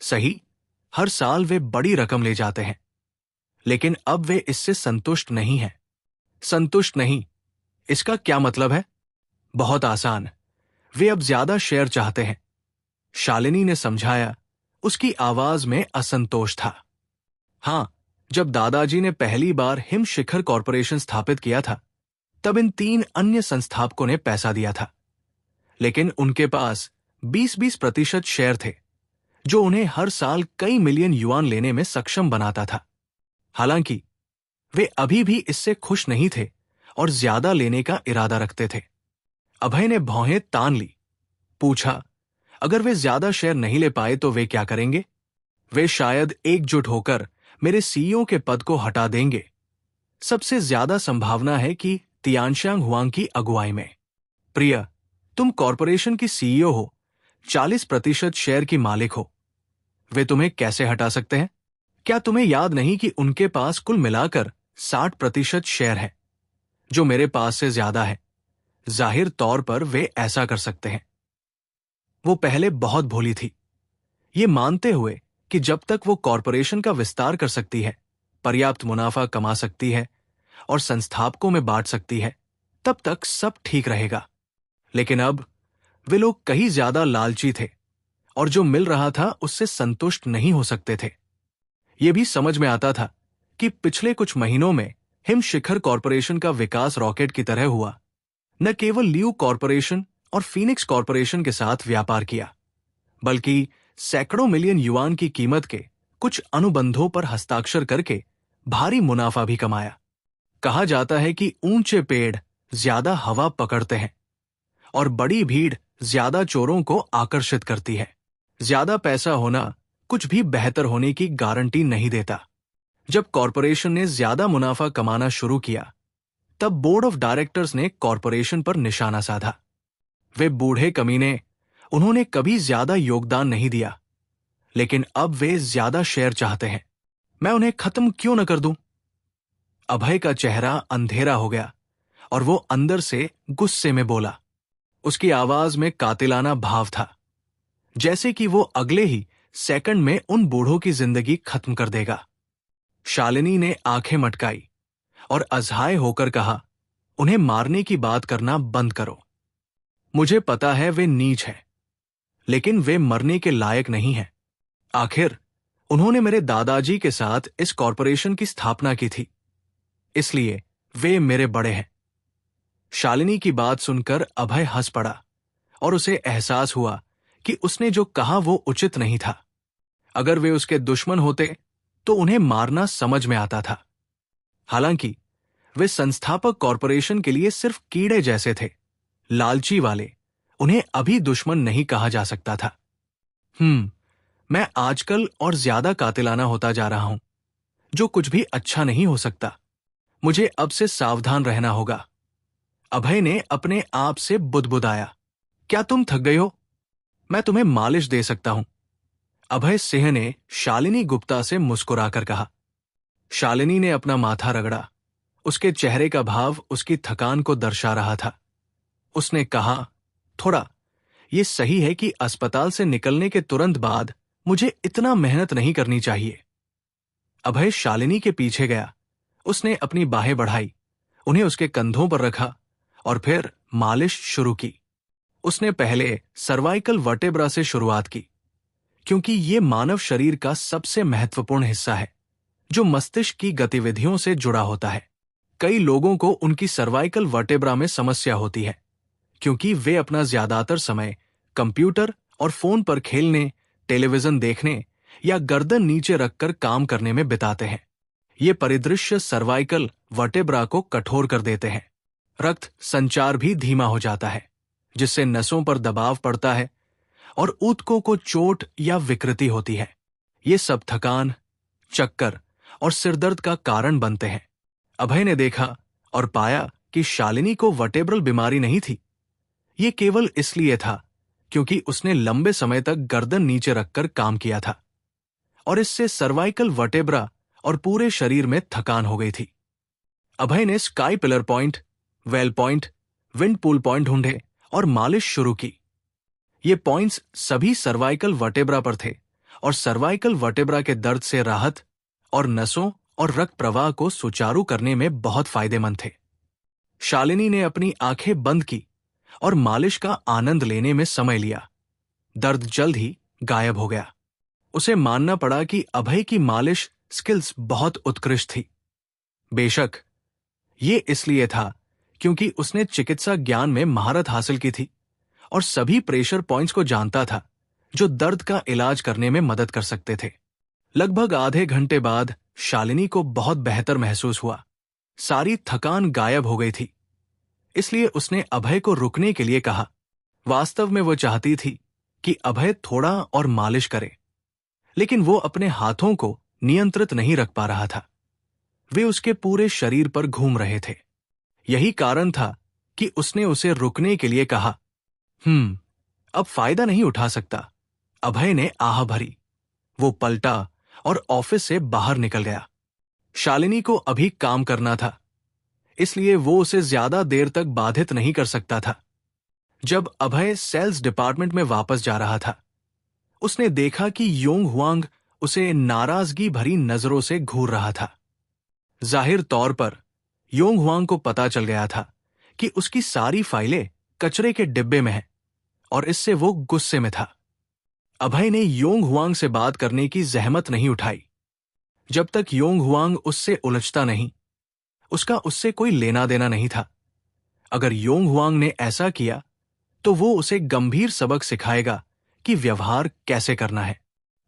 सही, हर साल वे बड़ी रकम ले जाते हैं, लेकिन अब वे इससे संतुष्ट नहीं हैं। संतुष्ट नहीं, इसका क्या मतलब है? बहुत आसान, वे अब ज्यादा शेयर चाहते हैं। शालिनी ने समझाया। उसकी आवाज में असंतोष था। हां, जब दादाजी ने पहली बार हिम शिखर कॉरपोरेशन स्थापित किया था, तब इन 3 अन्य संस्थापकों ने पैसा दिया था, लेकिन उनके पास 20-20% शेयर थे, जो उन्हें हर साल कई मिलियन युआन लेने में सक्षम बनाता था। हालांकि वे अभी भी इससे खुश नहीं थे और ज्यादा लेने का इरादा रखते थे। अभय ने भौहें तान ली। पूछा, अगर वे ज्यादा शेयर नहीं ले पाए तो वे क्या करेंगे? वे शायद एकजुट होकर मेरे सीईओ के पद को हटा देंगे। सबसे ज्यादा संभावना है कि तियानशांग हुआंग की अगुवाई में। प्रिया, तुम कॉरपोरेशन की सीईओ हो, 40% शेयर की मालिक हो। वे तुम्हें कैसे हटा सकते हैं? क्या तुम्हें याद नहीं कि उनके पास कुल मिलाकर 60% शेयर है, जो मेरे पास से ज्यादा है? जाहिर तौर पर वे ऐसा कर सकते हैं। वो पहले बहुत भोली थी, ये मानते हुए कि जब तक वो कॉरपोरेशन का विस्तार कर सकती है, पर्याप्त मुनाफा कमा सकती है और संस्थापकों में बांट सकती है, तब तक सब ठीक रहेगा। लेकिन अब वे लोग कहीं ज्यादा लालची थे और जो मिल रहा था उससे संतुष्ट नहीं हो सकते थे। यह भी समझ में आता था कि पिछले कुछ महीनों में हिम शिखर कॉरपोरेशन का विकास रॉकेट की तरह हुआ। न केवल लियू कॉरपोरेशन और फीनिक्स कॉरपोरेशन के साथ व्यापार किया, बल्कि सैकड़ों मिलियन युआन की कीमत के कुछ अनुबंधों पर हस्ताक्षर करके भारी मुनाफा भी कमाया। कहा जाता है कि ऊंचे पेड़ ज्यादा हवा पकड़ते हैं और बड़ी भीड़ ज्यादा चोरों को आकर्षित करती है। ज्यादा पैसा होना कुछ भी बेहतर होने की गारंटी नहीं देता। जब कॉरपोरेशन ने ज्यादा मुनाफा कमाना शुरू किया, तब बोर्ड ऑफ डायरेक्टर्स ने कॉरपोरेशन पर निशाना साधा। वे बूढ़े कमीने, उन्होंने कभी ज्यादा योगदान नहीं दिया, लेकिन अब वे ज्यादा शेयर चाहते हैं। मैं उन्हें खत्म क्यों न कर दूं? अभय का चेहरा अंधेरा हो गया और वो अंदर से गुस्से में बोला। उसकी आवाज में कातिलाना भाव था, जैसे कि वो अगले ही सेकंड में उन बूढ़ों की जिंदगी खत्म कर देगा। शालिनी ने आंखें मटकाई और अजहाय होकर कहा, उन्हें मारने की बात करना बंद करो। मुझे पता है वे नीच हैं, लेकिन वे मरने के लायक नहीं हैं। आखिर उन्होंने मेरे दादाजी के साथ इस कॉरपोरेशन की स्थापना की थी, इसलिए वे मेरे बड़े हैं। शालिनी की बात सुनकर अभय हंस पड़ा और उसे एहसास हुआ कि उसने जो कहा वो उचित नहीं था। अगर वे उसके दुश्मन होते तो उन्हें मारना समझ में आता था। हालांकि वे संस्थापक कॉरपोरेशन के लिए सिर्फ कीड़े जैसे थे, लालची वाले। उन्हें अभी दुश्मन नहीं कहा जा सकता था। मैं आजकल और ज्यादा कातिलाना होता जा रहा हूं, जो कुछ भी अच्छा नहीं हो सकता। मुझे अब से सावधान रहना होगा। अभय ने अपने आप से बुदबुदाया। क्या तुम थक गए हो? मैं तुम्हें मालिश दे सकता हूं। अभय सिंह ने शालिनी गुप्ता से मुस्कुराकर कहा। शालिनी ने अपना माथा रगड़ा। उसके चेहरे का भाव उसकी थकान को दर्शा रहा था। उसने कहा, थोड़ा ये सही है कि अस्पताल से निकलने के तुरंत बाद मुझे इतना मेहनत नहीं करनी चाहिए। अभय शालिनी के पीछे गया। उसने अपनी बाहें बढ़ाई, उन्हें उसके कंधों पर रखा और फिर मालिश शुरू की। उसने पहले सर्वाइकल वर्टेब्रा से शुरुआत की, क्योंकि ये मानव शरीर का सबसे महत्वपूर्ण हिस्सा है जो मस्तिष्क की गतिविधियों से जुड़ा होता है। कई लोगों को उनकी सर्वाइकल वर्टेब्रा में समस्या होती है, क्योंकि वे अपना ज्यादातर समय कंप्यूटर और फोन पर खेलने, टेलीविजन देखने या गर्दन नीचे रखकर काम करने में बिताते हैं। ये परिदृश्य सर्वाइकल वर्टेब्रा को कठोर कर देते हैं। रक्त संचार भी धीमा हो जाता है, जिससे नसों पर दबाव पड़ता है और ऊतकों को चोट या विकृति होती है। ये सब थकान, चक्कर और सिरदर्द का कारण बनते हैं। अभय ने देखा और पाया कि शालिनी को वर्टेब्रल बीमारी नहीं थी। ये केवल इसलिए था क्योंकि उसने लंबे समय तक गर्दन नीचे रखकर काम किया था और इससे सर्वाइकल वर्टेब्रा और पूरे शरीर में थकान हो गई थी। अभय ने sky pillar point, well point, wind pool point ढूंढे और मालिश शुरू की। ये पॉइंट्स सभी सर्वाइकल वर्टेब्रा पर थे और सर्वाइकल वर्टेब्रा के दर्द से राहत और नसों और रक्त प्रवाह को सुचारू करने में बहुत फायदेमंद थे। शालिनी ने अपनी आंखें बंद की और मालिश का आनंद लेने में समय लिया। दर्द जल्द ही गायब हो गया। उसे मानना पड़ा कि अभय की मालिश स्किल्स बहुत उत्कृष्ट थी। बेशक ये इसलिए था क्योंकि उसने चिकित्सा ज्ञान में महारत हासिल की थी और सभी प्रेशर पॉइंट्स को जानता था जो दर्द का इलाज करने में मदद कर सकते थे। लगभग आधे घंटे बाद शालिनी को बहुत बेहतर महसूस हुआ। सारी थकान गायब हो गई थी। इसलिए उसने अभय को रुकने के लिए कहा। वास्तव में वो चाहती थी कि अभय थोड़ा और मालिश करे, लेकिन वो अपने हाथों को नियंत्रित नहीं रख पा रहा था। वे उसके पूरे शरीर पर घूम रहे थे। यही कारण था कि उसने उसे रुकने के लिए कहा। अब फायदा नहीं उठा सकता, अभय ने आह भरी। वो पलटा और ऑफिस से बाहर निकल गया। शालिनी को अभी काम करना था, इसलिए वो उसे ज्यादा देर तक बाधित नहीं कर सकता था। जब अभय सेल्स डिपार्टमेंट में वापस जा रहा था, उसने देखा कि योंग हुआंग उसे नाराजगी भरी नजरों से घूर रहा था। जाहिर तौर पर योंग हुआंग को पता चल गया था कि उसकी सारी फाइलें कचरे के डिब्बे में हैं, और इससे वो गुस्से में था। अभय ने योंग हुआंग से बात करने की जहमत नहीं उठाई। जब तक योंग हुआंग उससे उलझता नहीं, उसका उससे कोई लेना देना नहीं था। अगर योंग हुआंग ने ऐसा किया तो वो उसे गंभीर सबक सिखाएगा कि व्यवहार कैसे करना है।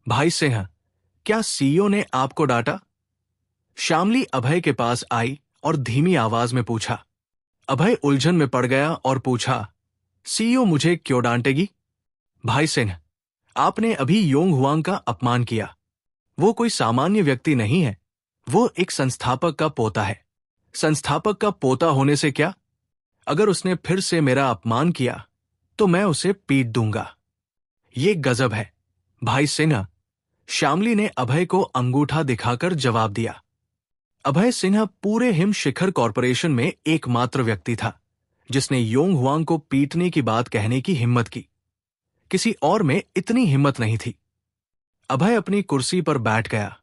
भाई सिंह, क्या सीईओ ने आपको डांटा? श्यामली अभय के पास आई और धीमी आवाज में पूछा। अभय उलझन में पड़ गया और पूछा, सीईओ मुझे क्यों डांटेगी? भाई सिंह, आपने अभी योंग हुआंग का अपमान किया। वो कोई सामान्य व्यक्ति नहीं है, वो एक संस्थापक का पोता है। संस्थापक का पोता होने से क्या? अगर उसने फिर से मेरा अपमान किया तो मैं उसे पीट दूंगा। ये गजब है, भाई सिन्हा, श्यामली ने अभय को अंगूठा दिखाकर जवाब दिया। अभय सिन्हा पूरे हिम शिखर कॉरपोरेशन में एकमात्र व्यक्ति था जिसने योंग हुआंग को पीटने की बात कहने की हिम्मत की। किसी और में इतनी हिम्मत नहीं थी। अभय अपनी कुर्सी पर बैठ गया,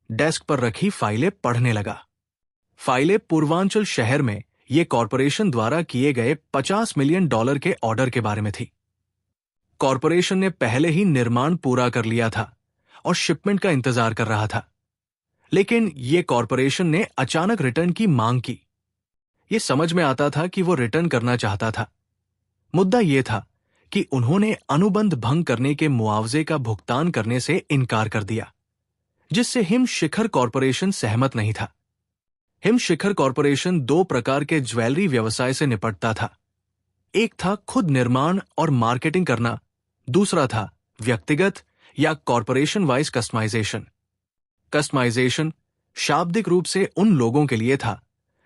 डेस्क पर रखी फाइलें पढ़ने लगा। फाइलें पूर्वांचल शहर में ये कॉरपोरेशन द्वारा किए गए $50 मिलियन के ऑर्डर के बारे में थी। कॉरपोरेशन ने पहले ही निर्माण पूरा कर लिया था और शिपमेंट का इंतजार कर रहा था, लेकिन ये कॉरपोरेशन ने अचानक रिटर्न की मांग की। ये समझ में आता था कि वो रिटर्न करना चाहता था। मुद्दा यह था कि उन्होंने अनुबंध भंग करने के मुआवजे का भुगतान करने से इनकार कर दिया, जिससे हिम शिखर कॉरपोरेशन सहमत नहीं था। हिम शिखर कॉरपोरेशन 2 प्रकार के ज्वेलरी व्यवसाय से निपटता था। एक था खुद निर्माण और मार्केटिंग करना, दूसरा था व्यक्तिगत या कॉरपोरेशन वाइज कस्टमाइजेशन। कस्टमाइजेशन शाब्दिक रूप से उन लोगों के लिए था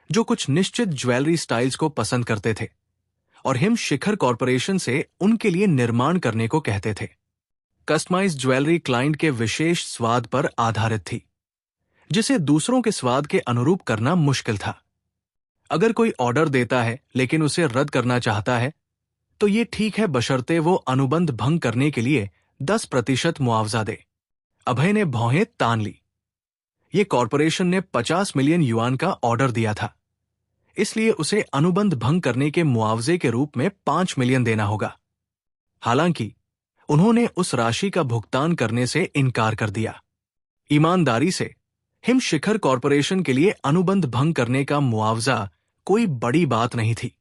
जो कुछ निश्चित ज्वेलरी स्टाइल्स को पसंद करते थे, और हिम शिखर कॉरपोरेशन से उनके लिए निर्माण करने को कहते थे। कस्टमाइज्ड ज्वेलरी क्लाइंट के विशेष स्वाद पर आधारित थी, जिसे दूसरों के स्वाद के अनुरूप करना मुश्किल था। अगर कोई ऑर्डर देता है लेकिन उसे रद्द करना चाहता है तो ये ठीक है, बशर्ते वो अनुबंध भंग करने के लिए 10% मुआवजा दे। अभय ने भौहें तान ली। ये कॉरपोरेशन ने 50 मिलियन युआन का ऑर्डर दिया था, इसलिए उसे अनुबंध भंग करने के मुआवजे के रूप में 5 मिलियन देना होगा। हालांकि उन्होंने उस राशि का भुगतान करने से इनकार कर दिया। ईमानदारी से हिम शिखर कॉरपोरेशन के लिए अनुबंध भंग करने का मुआवजा कोई बड़ी बात नहीं थी।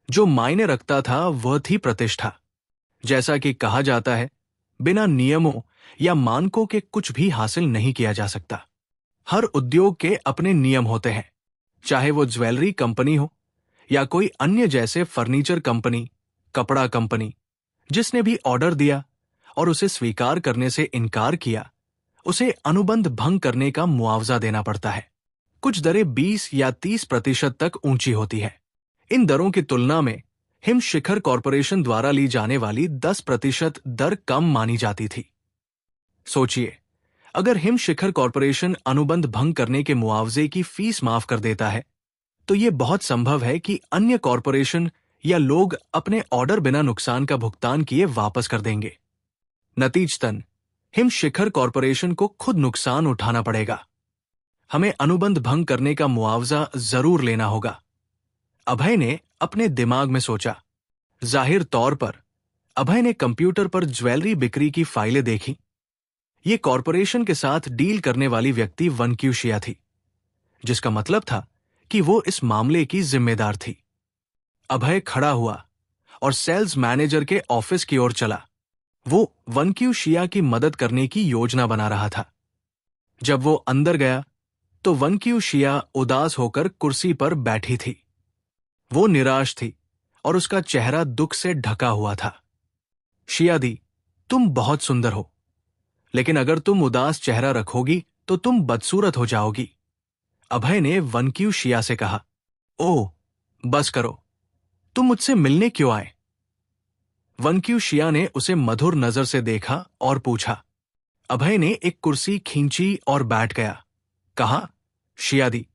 जो मायने रखता था वह थी प्रतिष्ठा। जैसा कि कहा जाता है, बिना नियमों या मानकों के कुछ भी हासिल नहीं किया जा सकता। हर उद्योग के अपने नियम होते हैं, चाहे वो ज्वेलरी कंपनी हो या कोई अन्य, जैसे फर्नीचर कंपनी, कपड़ा कंपनी। जिसने भी ऑर्डर दिया और उसे स्वीकार करने से इनकार किया, उसे अनुबंध भंग करने का मुआवजा देना पड़ता है। कुछ दरें 20 या 30% तक ऊंची होती है। इन दरों की तुलना में हिम शिखर कॉरपोरेशन द्वारा ली जाने वाली 10% दर कम मानी जाती थी। सोचिए, अगर हिम शिखर कॉरपोरेशन अनुबंध भंग करने के मुआवजे की फीस माफ कर देता है तो यह बहुत संभव है कि अन्य कॉरपोरेशन या लोग अपने ऑर्डर बिना नुकसान का भुगतान किए वापस कर देंगे। नतीजतन हिम शिखर कॉरपोरेशन को खुद नुकसान उठाना पड़ेगा। हमें अनुबंध भंग करने का मुआवजा जरूर लेना होगा, अभय ने अपने दिमाग में सोचा। जाहिर तौर पर अभय ने कंप्यूटर पर ज्वेलरी बिक्री की फाइलें देखी। ये कॉरपोरेशन के साथ डील करने वाली व्यक्ति वनक्यूशिया थी, जिसका मतलब था कि वो इस मामले की जिम्मेदार थी। अभय खड़ा हुआ और सेल्स मैनेजर के ऑफिस की ओर चला। वो वनक्यूशिया की मदद करने की योजना बना रहा था। जब वो अंदर गया तो वन क्यू शिया उदास होकर कुर्सी पर बैठी थी। वो निराश थी और उसका चेहरा दुख से ढका हुआ था। शिया दी, तुम बहुत सुंदर हो, लेकिन अगर तुम उदास चेहरा रखोगी तो तुम बदसूरत हो जाओगी। अभय ने वन क्यू शिया से कहा। ओह, बस करो, तुम मुझसे मिलने क्यों आए? वन क्यू शिया ने उसे मधुर नजर से देखा और पूछा। अभय ने एक कुर्सी खींची और बैठ गया। कहा, शिया दी,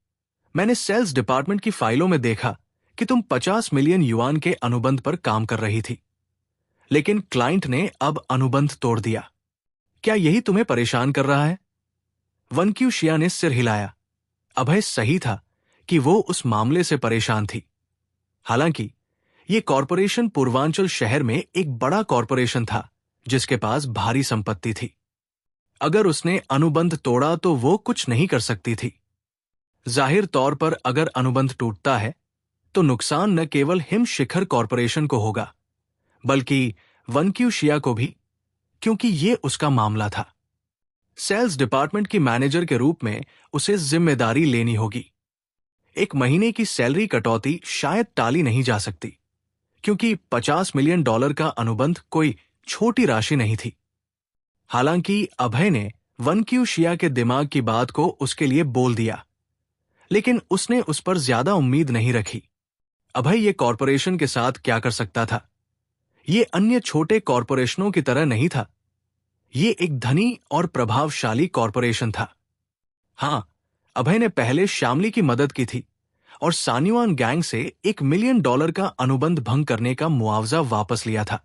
मैंने सेल्स डिपार्टमेंट की फाइलों में देखा कि तुम 50 मिलियन युआन के अनुबंध पर काम कर रही थी, लेकिन क्लाइंट ने अब अनुबंध तोड़ दिया। क्या यही तुम्हें परेशान कर रहा है? वन क्यू शिया ने सिर हिलाया। अभय सही था कि वो उस मामले से परेशान थी। हालांकि ये कॉरपोरेशन पूर्वांचल शहर में एक बड़ा कॉरपोरेशन था जिसके पास भारी संपत्ति थी। अगर उसने अनुबंध तोड़ा तो वो कुछ नहीं कर सकती थी। जाहिर तौर पर अगर अनुबंध टूटता है तो नुकसान न केवल हिम शिखर कॉरपोरेशन को होगा, बल्कि वन क्यू शिया को भी, क्योंकि ये उसका मामला था। सेल्स डिपार्टमेंट की मैनेजर के रूप में उसे जिम्मेदारी लेनी होगी। एक महीने की सैलरी कटौती शायद टाली नहीं जा सकती, क्योंकि $50 मिलियन का अनुबंध कोई छोटी राशि नहीं थी। हालांकि अभय ने वन क्यू शिया के दिमाग की बात को उसके लिए बोल दिया, लेकिन उसने उस पर ज्यादा उम्मीद नहीं रखी। अभय ये कॉरपोरेशन के साथ क्या कर सकता था? ये अन्य छोटे कॉरपोरेशनों की तरह नहीं था। ये एक धनी और प्रभावशाली कॉरपोरेशन था। हां, अभय ने पहले श्यामली की मदद की थी और सान्युआन गैंग से $1 मिलियन का अनुबंध भंग करने का मुआवजा वापस लिया था,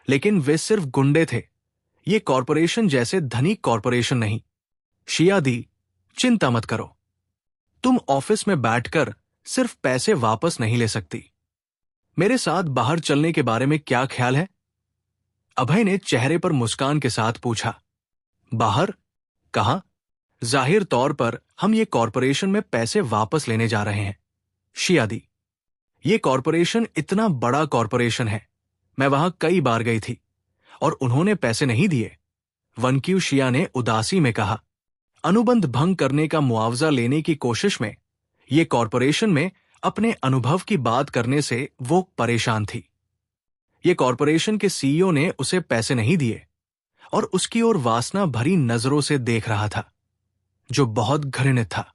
लेकिन वे सिर्फ गुंडे थे। ये कॉरपोरेशन जैसे धनी कॉरपोरेशन नहीं। शिया दी, चिंता मत करो, तुम ऑफिस में बैठकर सिर्फ पैसे वापस नहीं ले सकती। मेरे साथ बाहर चलने के बारे में क्या ख्याल है? अभय ने चेहरे पर मुस्कान के साथ पूछा। बाहर? कहाँ? जाहिर तौर पर हम ये कॉरपोरेशन में पैसे वापस लेने जा रहे हैं। शिया दी, ये कॉरपोरेशन इतना बड़ा कॉरपोरेशन है, मैं वहां कई बार गई थी और उन्होंने पैसे नहीं दिए। वन क्यू शिया ने उदासी में कहा। अनुबंध भंग करने का मुआवजा लेने की कोशिश में ये कॉरपोरेशन में अपने अनुभव की बात करने से वो परेशान थी। ये कॉरपोरेशन के सीईओ ने उसे पैसे नहीं दिए और उसकी ओर वासना भरी नजरों से देख रहा था, जो बहुत घृणित था।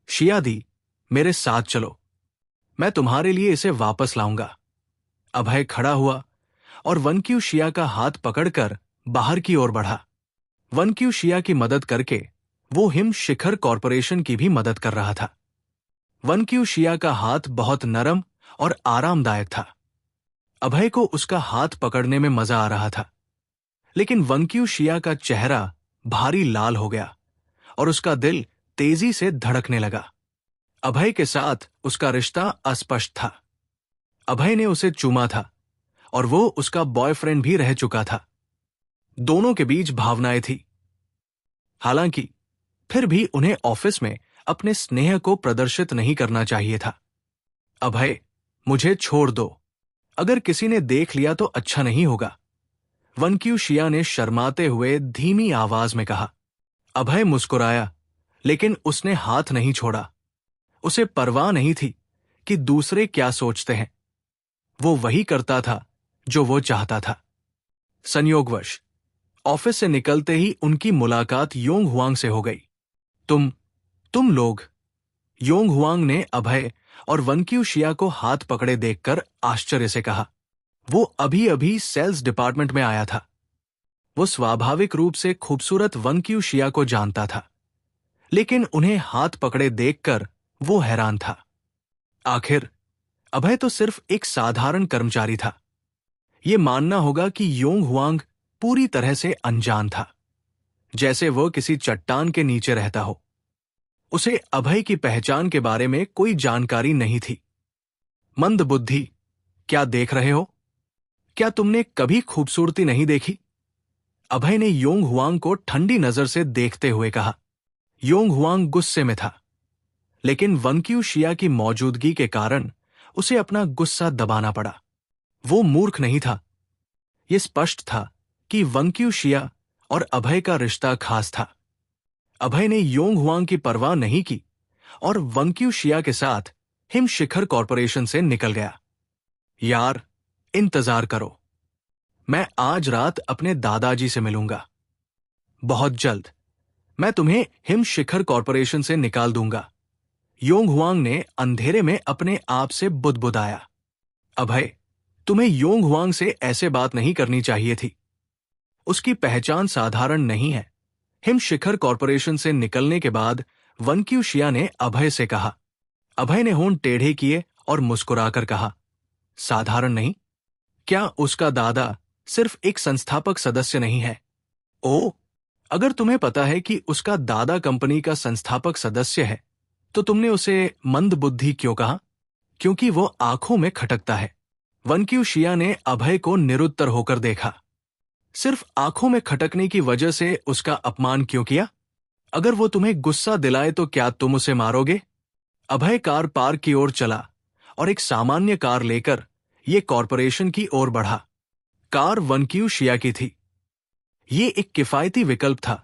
शिया दी, मेरे साथ चलो, मैं तुम्हारे लिए इसे वापस लाऊंगा। अभय खड़ा हुआ और वन क्यू शिया का हाथ पकड़कर बाहर की ओर बढ़ा। वन क्यू शिया की मदद करके वो हिम शिखर कॉरपोरेशन की भी मदद कर रहा था। वन क्यू शिया का हाथ बहुत नरम और आरामदायक था। अभय को उसका हाथ पकड़ने में मजा आ रहा था, लेकिन वन क्यू शिया का चेहरा भारी लाल हो गया और उसका दिल तेजी से धड़कने लगा। अभय के साथ उसका रिश्ता अस्पष्ट था। अभय ने उसे चूमा था और वो उसका बॉयफ्रेंड भी रह चुका था। दोनों के बीच भावनाएं थी। हालांकि फिर भी उन्हें ऑफिस में अपने स्नेह को प्रदर्शित नहीं करना चाहिए था। अभय, मुझे छोड़ दो, अगर किसी ने देख लिया तो अच्छा नहीं होगा, वन क्यू शिया ने शर्माते हुए धीमी आवाज में कहा। अभय मुस्कुराया, लेकिन उसने हाथ नहीं छोड़ा। उसे परवाह नहीं थी कि दूसरे क्या सोचते हैं। वो वही करता था जो वो चाहता था। संयोगवश ऑफिस से निकलते ही उनकी मुलाकात योंग हुआंग से हो गई। तुम लोग, योंग हुआंग ने अभय और वन क्यू शिया को हाथ पकड़े देखकर आश्चर्य से कहा। वो अभी अभी सेल्स डिपार्टमेंट में आया था। वो स्वाभाविक रूप से खूबसूरत वन क्यू शिया को जानता था, लेकिन उन्हें हाथ पकड़े देखकर वो हैरान था। आखिर अभय तो सिर्फ एक साधारण कर्मचारी था। ये मानना होगा कि योंग हुआंग पूरी तरह से अनजान था, जैसे वो किसी चट्टान के नीचे रहता हो। उसे अभय की पहचान के बारे में कोई जानकारी नहीं थी। मंदबुद्धि, क्या देख रहे हो? क्या तुमने कभी खूबसूरती नहीं देखी? अभय ने योंग हुआंग को ठंडी नजर से देखते हुए कहा। योंग हुआंग गुस्से में था, लेकिन वन क्यू शिया की मौजूदगी के कारण उसे अपना गुस्सा दबाना पड़ा। वो मूर्ख नहीं था। यह स्पष्ट था कि वन क्यू शिया और अभय का रिश्ता खास था। अभय ने योंग हुआंग की परवाह नहीं की और वंक्यू शिया के साथ हिम शिखर कॉरपोरेशन से निकल गया। यार, इंतजार करो, मैं आज रात अपने दादाजी से मिलूंगा। बहुत जल्द मैं तुम्हें हिम शिखर कॉरपोरेशन से निकाल दूंगा। योंग हुआंग ने अंधेरे में अपने आप से बुदबुदाया। अभय, तुम्हें योंग हुआंग से ऐसे बात नहीं करनी चाहिए थी। उसकी पहचान साधारण नहीं है। हिम शिखर कॉरपोरेशन से निकलने के बाद वनक्यू शिया ने अभय से कहा। अभय ने होंठ टेढ़े किए और मुस्कुराकर कहा, साधारण नहीं? क्या उसका दादा सिर्फ एक संस्थापक सदस्य नहीं है? ओ, अगर तुम्हें पता है कि उसका दादा कंपनी का संस्थापक सदस्य है, तो तुमने उसे मंदबुद्धि क्यों कहा? क्योंकि वो आंखों में खटकता है। वनक्यू शिया ने अभय को निरुत्तर होकर देखा। सिर्फ आंखों में खटकने की वजह से उसका अपमान क्यों किया? अगर वो तुम्हें गुस्सा दिलाए तो क्या तुम उसे मारोगे? अभय कार पार्क की ओर चला और एक सामान्य कार लेकर ये कॉरपोरेशन की ओर बढ़ा। कार वनक्यू शिया की थी। ये एक किफायती विकल्प था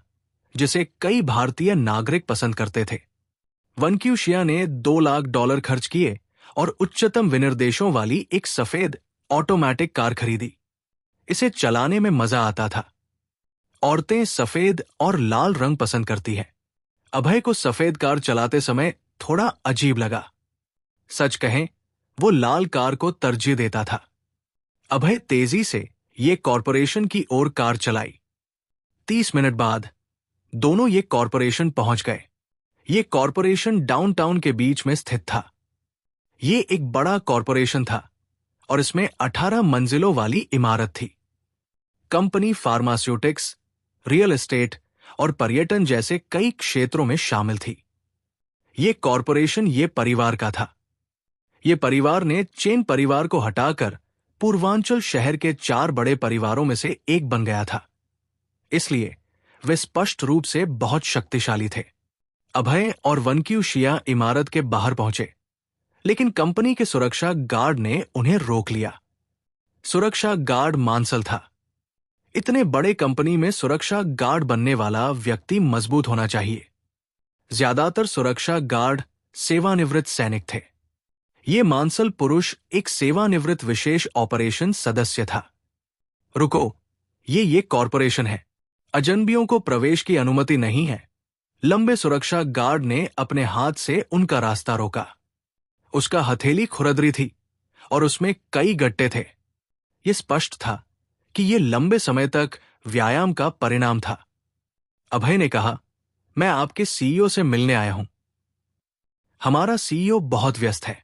जिसे कई भारतीय नागरिक पसंद करते थे। वनक्यू शिया ने $2 लाख खर्च किए और उच्चतम विनिर्देशों वाली एक सफेद ऑटोमेटिक कार खरीदी। इसे चलाने में मजा आता था। औरतें सफेद और लाल रंग पसंद करती हैं। अभय को सफेद कार चलाते समय थोड़ा अजीब लगा। सच कहें, वो लाल कार को तरजीह देता था। अभय तेजी से ये कॉरपोरेशन की ओर कार चलाई। 30 मिनट बाद दोनों ये कॉरपोरेशन पहुंच गए। ये कॉरपोरेशन डाउनटाउन के बीच में स्थित था। ये एक बड़ा कॉरपोरेशन था और इसमें 18 मंजिलों वाली इमारत थी। कंपनी फार्मास्यूटिक्स, रियल एस्टेट और पर्यटन जैसे कई क्षेत्रों में शामिल थी। ये कॉरपोरेशन ये परिवार का था। ये परिवार ने चेन परिवार को हटाकर पूर्वांचल शहर के 4 बड़े परिवारों में से एक बन गया था। इसलिए वे स्पष्ट रूप से बहुत शक्तिशाली थे। अभय और वनक्यू शिया इमारत के बाहर पहुंचे, लेकिन कंपनी के सुरक्षा गार्ड ने उन्हें रोक लिया। सुरक्षा गार्ड मांसल था। इतने बड़े कंपनी में सुरक्षा गार्ड बनने वाला व्यक्ति मजबूत होना चाहिए। ज्यादातर सुरक्षा गार्ड सेवानिवृत्त सैनिक थे। ये मांसल पुरुष एक सेवानिवृत्त विशेष ऑपरेशन सदस्य था। रुको, ये कॉरपोरेशन है। अजनबियों को प्रवेश की अनुमति नहीं है। लंबे सुरक्षा गार्ड ने अपने हाथ से उनका रास्ता रोका। उसका हथेली खुरदरी थी और उसमें कई गट्टे थे। यह स्पष्ट था कि यह लंबे समय तक व्यायाम का परिणाम था। अभय ने कहा, मैं आपके सीईओ से मिलने आया हूं। हमारा सीईओ बहुत व्यस्त है,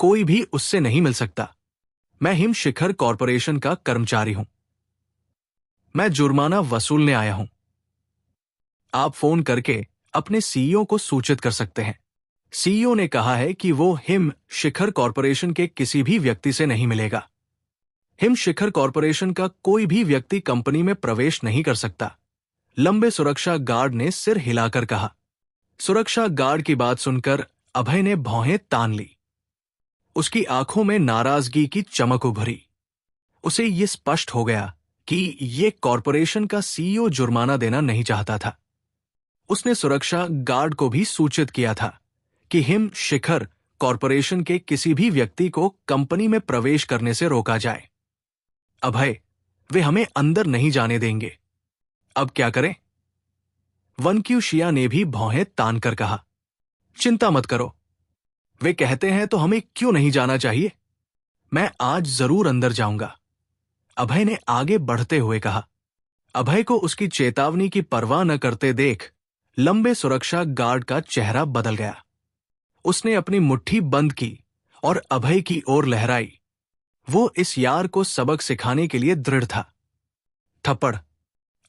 कोई भी उससे नहीं मिल सकता। मैं हिम शिखर कॉरपोरेशन का कर्मचारी हूं। मैं जुर्माना वसूलने आया हूं। आप फोन करके अपने सीईओ को सूचित कर सकते हैं। सीईओ ने कहा है कि वो हिम शिखर कॉरपोरेशन के किसी भी व्यक्ति से नहीं मिलेगा। हिम शिखर कॉरपोरेशन का कोई भी व्यक्ति कंपनी में प्रवेश नहीं कर सकता। लंबे सुरक्षा गार्ड ने सिर हिलाकर कहा। सुरक्षा गार्ड की बात सुनकर अभय ने भौहें तान ली। उसकी आंखों में नाराजगी की चमक उभरी। उसे ये स्पष्ट हो गया कि ये कॉरपोरेशन का सीईओ जुर्माना देना नहीं चाहता था। उसने सुरक्षा गार्ड को भी सूचित किया था कि हिम शिखर कॉरपोरेशन के किसी भी व्यक्ति को कंपनी में प्रवेश करने से रोका जाए। अभय, वे हमें अंदर नहीं जाने देंगे। अब क्या करें? वनक्यू शिया ने भी भौहें तान कर कहा। चिंता मत करो, वे कहते हैं तो हमें क्यों नहीं जाना चाहिए? मैं आज जरूर अंदर जाऊंगा, अभय ने आगे बढ़ते हुए कहा। अभय को उसकी चेतावनी की परवाह न करते देख लंबे सुरक्षा गार्ड का चेहरा बदल गया। उसने अपनी मुट्ठी बंद की और अभय की ओर लहराई। वो इस यार को सबक सिखाने के लिए दृढ़ था। थप्पड़।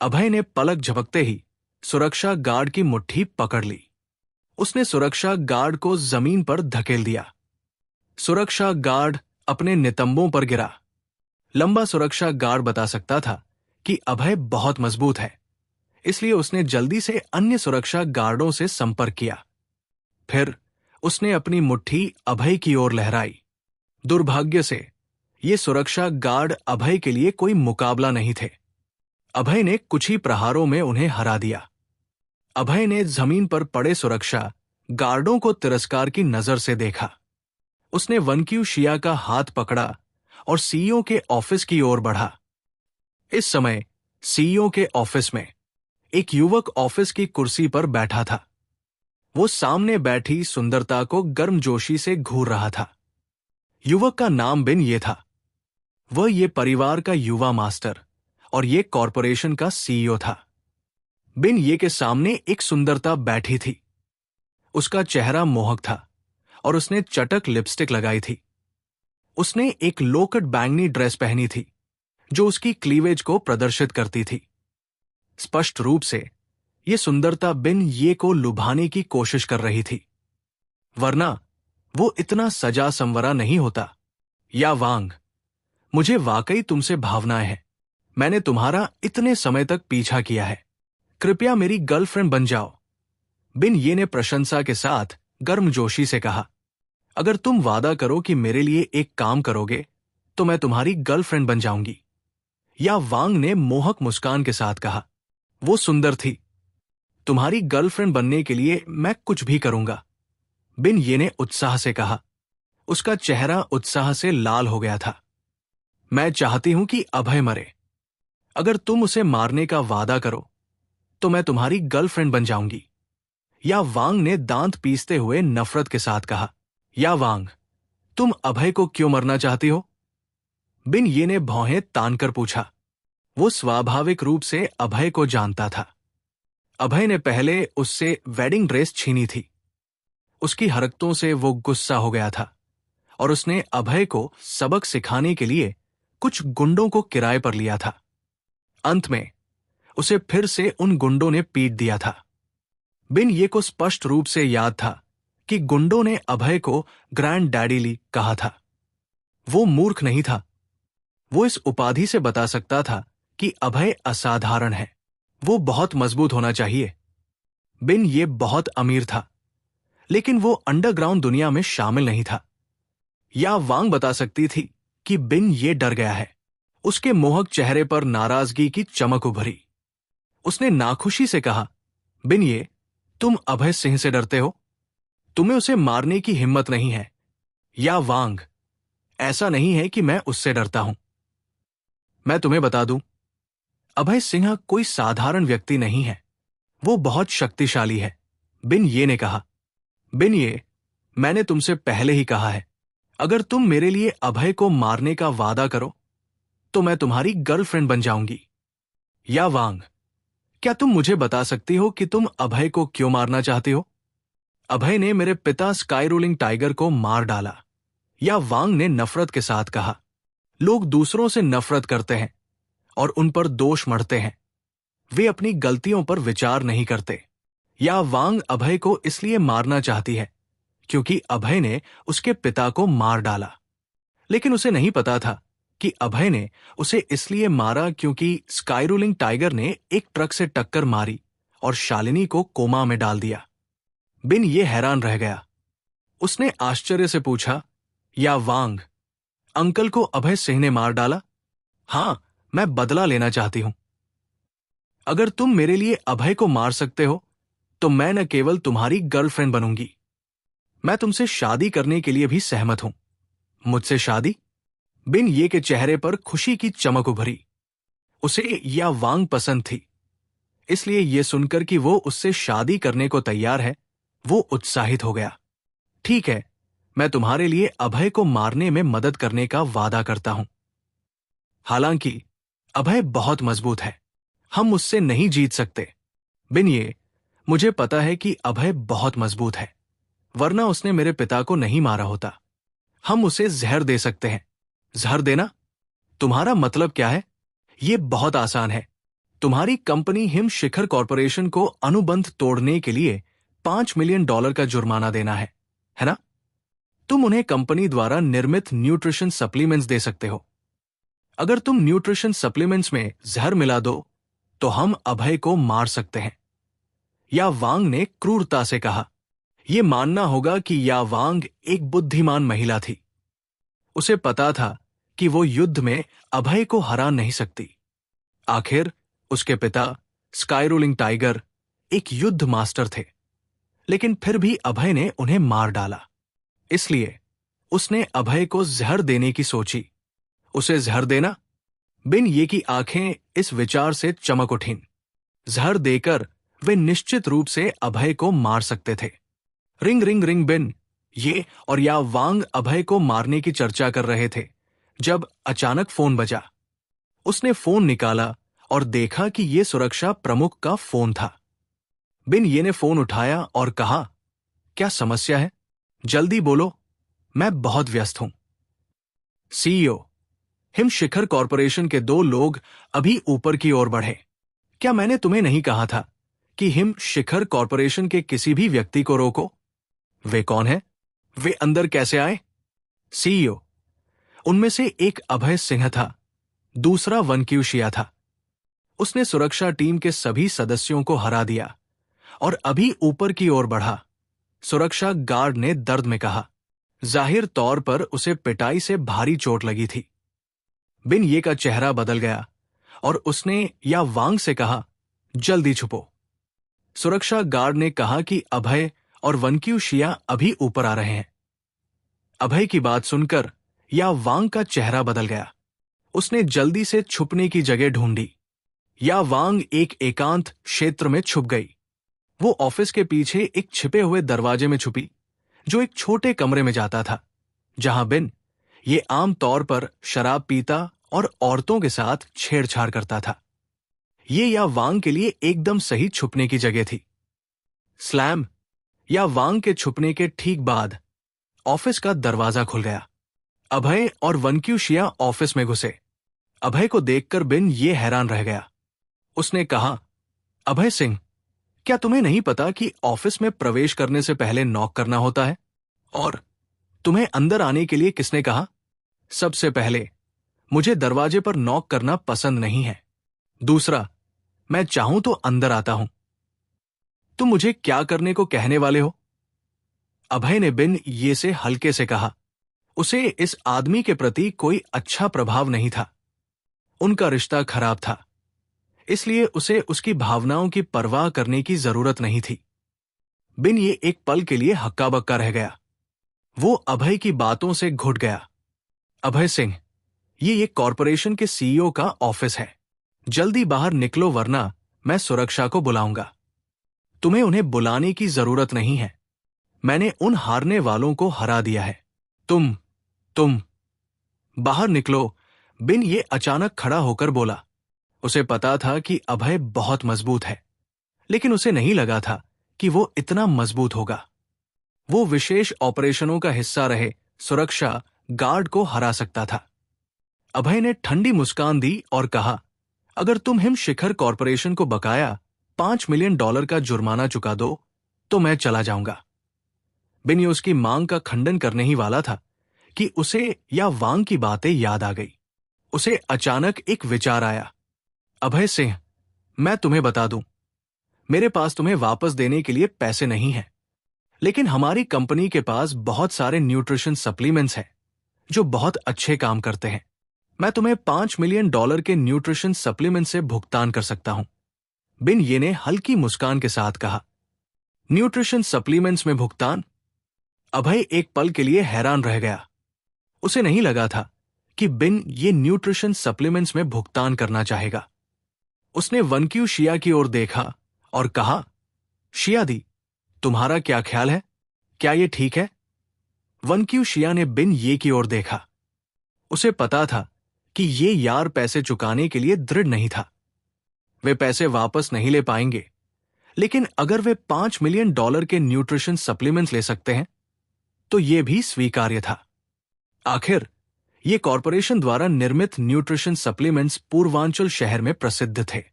अभय ने पलक झपकते ही सुरक्षा गार्ड की मुट्ठी पकड़ ली। उसने सुरक्षा गार्ड को जमीन पर धकेल दिया। सुरक्षा गार्ड अपने नितंबों पर गिरा। लंबा सुरक्षा गार्ड बता सकता था कि अभय बहुत मजबूत है, इसलिए उसने जल्दी से अन्य सुरक्षा गार्डों से संपर्क किया। फिर उसने अपनी मुट्ठी अभय की ओर लहराई। दुर्भाग्य से ये सुरक्षा गार्ड अभय के लिए कोई मुकाबला नहीं थे। अभय ने कुछ ही प्रहारों में उन्हें हरा दिया। अभय ने जमीन पर पड़े सुरक्षा गार्डों को तिरस्कार की नजर से देखा। उसने वनक्यू शिया का हाथ पकड़ा और सीईओ के ऑफिस की ओर बढ़ा। इस समय सीईओ के ऑफिस में एक युवक ऑफिस की कुर्सी पर बैठा था। वो सामने बैठी सुंदरता को गर्मजोशी से घूर रहा था। युवक का नाम बिन ये था। वह ये परिवार का युवा मास्टर और ये कॉरपोरेशन का सीईओ था। बिन ये के सामने एक सुंदरता बैठी थी। उसका चेहरा मोहक था और उसने चटक लिपस्टिक लगाई थी। उसने एक लोकट बैंगनी ड्रेस पहनी थी जो उसकी क्लीवेज को प्रदर्शित करती थी। स्पष्ट रूप से ये सुंदरता बिन ये को लुभाने की कोशिश कर रही थी, वरना वो इतना सजा संवरा नहीं होता। या वांग, मुझे वाकई तुमसे भावनाएं हैं। मैंने तुम्हारा इतने समय तक पीछा किया है। कृपया मेरी गर्लफ्रेंड बन जाओ। बिन ये ने प्रशंसा के साथ गर्मजोशी से कहा। अगर तुम वादा करो कि मेरे लिए एक काम करोगे तो मैं तुम्हारी गर्लफ्रेंड बन जाऊंगी। या वांग ने मोहक मुस्कान के साथ कहा। वो सुंदर थी। तुम्हारी गर्लफ्रेंड बनने के लिए मैं कुछ भी करूंगा, बिन ये ने उत्साह से कहा। उसका चेहरा उत्साह से लाल हो गया था। मैं चाहती हूं कि अभय मरे। अगर तुम उसे मारने का वादा करो तो मैं तुम्हारी गर्लफ्रेंड बन जाऊंगी। या वांग ने दांत पीसते हुए नफरत के साथ कहा। या वांग, तुम अभय को क्यों मरना चाहती हो? बिन ये ने भौहें तानकर पूछा। वो स्वाभाविक रूप से अभय को जानता था। अभय ने पहले उससे वेडिंग ड्रेस छीनी थी। उसकी हरकतों से वो गुस्सा हो गया था और उसने अभय को सबक सिखाने के लिए कुछ गुंडों को किराए पर लिया था। अंत में उसे फिर से उन गुंडों ने पीट दिया था। बिन ये को स्पष्ट रूप से याद था कि गुंडों ने अभय को ग्रैंड डैडी ली कहा था। वो मूर्ख नहीं था। वो इस उपाधि से बता सकता था कि अभय असाधारण है। वो बहुत मजबूत होना चाहिए। बिन ये बहुत अमीर था, लेकिन वो अंडरग्राउंड दुनिया में शामिल नहीं था। या वांग बता सकती थी कि बिन ये डर गया है। उसके मोहक चेहरे पर नाराजगी की चमक उभरी। उसने नाखुशी से कहा, बिन ये, तुम अभय सिंह से डरते हो? तुम्हें उसे मारने की हिम्मत नहीं है। या वांग, ऐसा नहीं है कि मैं उससे डरता हूं। मैं तुम्हें बता दूं, अभय सिंह कोई साधारण व्यक्ति नहीं है। वो बहुत शक्तिशाली है, बिन ये ने कहा। बिन ये, मैंने तुमसे पहले ही कहा है, अगर तुम मेरे लिए अभय को मारने का वादा करो तो मैं तुम्हारी गर्लफ्रेंड बन जाऊंगी। या वांग, क्या तुम मुझे बता सकती हो कि तुम अभय को क्यों मारना चाहती हो? अभय ने मेरे पिता स्काई रोलिंग टाइगर को मार डाला। या वांग ने नफरत के साथ कहा। लोग दूसरों से नफरत करते हैं और उन पर दोष मढ़ते हैं। वे अपनी गलतियों पर विचार नहीं करते। या वांग अभय को इसलिए मारना चाहती है क्योंकि अभय ने उसके पिता को मार डाला, लेकिन उसे नहीं पता था कि अभय ने उसे इसलिए मारा क्योंकि स्काई रोलिंग टाइगर ने एक ट्रक से टक्कर मारी और शालिनी को कोमा में डाल दिया। बिन ये हैरान रह गया। उसने आश्चर्य से पूछा, या वांग, अंकल को अभय सिंह ने मार डाला? हां, मैं बदला लेना चाहती हूं। अगर तुम मेरे लिए अभय को मार सकते हो तो मैं न केवल तुम्हारी गर्लफ्रेंड बनूंगी, मैं तुमसे शादी करने के लिए भी सहमत हूं। मुझसे शादी? बिन ये के चेहरे पर खुशी की चमक उभरी। उसे या वांग पसंद थी, इसलिए यह सुनकर कि वो उससे शादी करने को तैयार है, वो उत्साहित हो गया। ठीक है, मैं तुम्हारे लिए अभय को मारने में मदद करने का वादा करता हूं। हालांकि अभय बहुत मजबूत है, हम उससे नहीं जीत सकते। बिन ये, मुझे पता है कि अभय बहुत मजबूत है, वरना उसने मेरे पिता को नहीं मारा होता। हम उसे जहर दे सकते हैं। जहर देना? तुम्हारा मतलब क्या है? यह बहुत आसान है। तुम्हारी कंपनी हिम शिखर कॉरपोरेशन को अनुबंध तोड़ने के लिए $5 मिलियन का जुर्माना देना है ना? तुम उन्हें कंपनी द्वारा निर्मित न्यूट्रिशन सप्लीमेंट्स दे सकते हो। अगर तुम न्यूट्रिशन सप्लीमेंट्स में जहर मिला दो तो हम अभय को मार सकते हैं। या वांग ने क्रूरता से कहा। यह मानना होगा कि या वांग एक बुद्धिमान महिला थी। उसे पता था कि वो युद्ध में अभय को हरा नहीं सकती। आखिर उसके पिता स्काई रोलिंग टाइगर एक युद्ध मास्टर थे, लेकिन फिर भी अभय ने उन्हें मार डाला। इसलिए उसने अभय को जहर देने की सोची। उसे जहर देना? बिन ये की आंखें इस विचार से चमक उठीं। जहर देकर वे निश्चित रूप से अभय को मार सकते थे। Ring ring ring. बिन ये और या वांग अभय को मारने की चर्चा कर रहे थे जब अचानक फोन बजा। उसने फोन निकाला और देखा कि यह सुरक्षा प्रमुख का फोन था। बिन ये ने फोन उठाया और कहा, क्या समस्या है? जल्दी बोलो, मैं बहुत व्यस्त हूं। सीईओ, हिम शिखर कॉरपोरेशन के 2 लोग अभी ऊपर की ओर बढ़े। क्या मैंने तुम्हें नहीं कहा था कि हिम शिखर कॉरपोरेशन के किसी भी व्यक्ति को रोको? वे कौन है? वे अंदर कैसे आए? सीईओ, उनमें से एक अभय सिंह था, दूसरा वनक्यूशिया था। उसने सुरक्षा टीम के सभी सदस्यों को हरा दिया और अभी ऊपर की ओर बढ़ा। सुरक्षा गार्ड ने दर्द में कहा। जाहिर तौर पर उसे पिटाई से भारी चोट लगी थी। बिन ये का चेहरा बदल गया और उसने या वांग से कहा, जल्दी छुपो। सुरक्षा गार्ड ने कहा कि अभय और वनक्यूशिया अभी ऊपर आ रहे हैं। अभय की बात सुनकर या वांग का चेहरा बदल गया। उसने जल्दी से छुपने की जगह ढूंढी। या वांग एक एकांत क्षेत्र में छुप गई। वो ऑफिस के पीछे एक छिपे हुए दरवाजे में छुपी, जो एक छोटे कमरे में जाता था, जहां बिन ये आम तौर पर शराब पीता और औरतों के साथ छेड़छाड़ करता था। ये या वांग के लिए एकदम सही छुपने की जगह थी। स्लैम। या वांग के छुपने के ठीक बाद ऑफिस का दरवाजा खुल गया। अभय और वनक्यूशिया ऑफिस में घुसे। अभय को देखकर बिन ये हैरान रह गया। उसने कहा, अभय सिंह, क्या तुम्हें नहीं पता कि ऑफिस में प्रवेश करने से पहले नॉक करना होता है? और तुम्हें अंदर आने के लिए किसने कहा? सबसे पहले, मुझे दरवाजे पर नॉक करना पसंद नहीं है। दूसरा, मैं चाहूं तो अंदर आता हूं। तुम मुझे क्या करने को कहने वाले हो? अभय ने बिन ये से हल्के से कहा। उसे इस आदमी के प्रति कोई अच्छा प्रभाव नहीं था। उनका रिश्ता खराब था, इसलिए उसे उसकी भावनाओं की परवाह करने की जरूरत नहीं थी। बिन ये एक पल के लिए हक्का बक्का रह गया। वो अभय की बातों से घुट गया। अभय सिंह, ये कॉरपोरेशन के सीईओ का ऑफिस है। जल्दी बाहर निकलो वरना मैं सुरक्षा को बुलाऊंगा। तुम्हें उन्हें बुलाने की जरूरत नहीं है। मैंने उन हारने वालों को हरा दिया है। तुम बाहर निकलो। बिन ये अचानक खड़ा होकर बोला। उसे पता था कि अभय बहुत मजबूत है, लेकिन उसे नहीं लगा था कि वो इतना मजबूत होगा। वो विशेष ऑपरेशनों का हिस्सा रहे सुरक्षा गार्ड को हरा सकता था। अभय ने ठंडी मुस्कान दी और कहा, अगर तुम हिम शिखर कॉरपोरेशन को बकाया $5 मिलियन का जुर्माना चुका दो तो मैं चला जाऊंगा। बिन ये उसकी मांग का खंडन करने ही वाला था कि उसे या वांग की बातें याद आ गई। उसे अचानक एक विचार आया। अभय सिंह, मैं तुम्हें बता दूं, मेरे पास तुम्हें वापस देने के लिए पैसे नहीं हैं, लेकिन हमारी कंपनी के पास बहुत सारे न्यूट्रिशन सप्लीमेंट्स हैं जो बहुत अच्छे काम करते हैं। मैं तुम्हें $5 मिलियन के न्यूट्रिशन सप्लीमेंट से भुगतान कर सकता हूं। बिन ये ने हल्की मुस्कान के साथ कहा। न्यूट्रिशन सप्लीमेंट्स में भुगतान? अभय एक पल के लिए हैरान रह गया। उसे नहीं लगा था कि बिन ये न्यूट्रिशन सप्लीमेंट्स में भुगतान करना चाहेगा। उसने वनक्यूशिया की ओर देखा और कहा, शिया दी, तुम्हारा क्या ख्याल है? क्या ये ठीक है? वनक्यूशिया ने बिन ये की ओर देखा। उसे पता था कि ये यार पैसे चुकाने के लिए दृढ़ नहीं था। वे पैसे वापस नहीं ले पाएंगे, लेकिन अगर वे $5 मिलियन के न्यूट्रिशन सप्लीमेंट्स ले सकते हैं तो यह भी स्वीकार्य था। आखिर ये कॉरपोरेशन द्वारा निर्मित न्यूट्रिशन सप्लीमेंट्स पूर्वांचल शहर में प्रसिद्ध थे,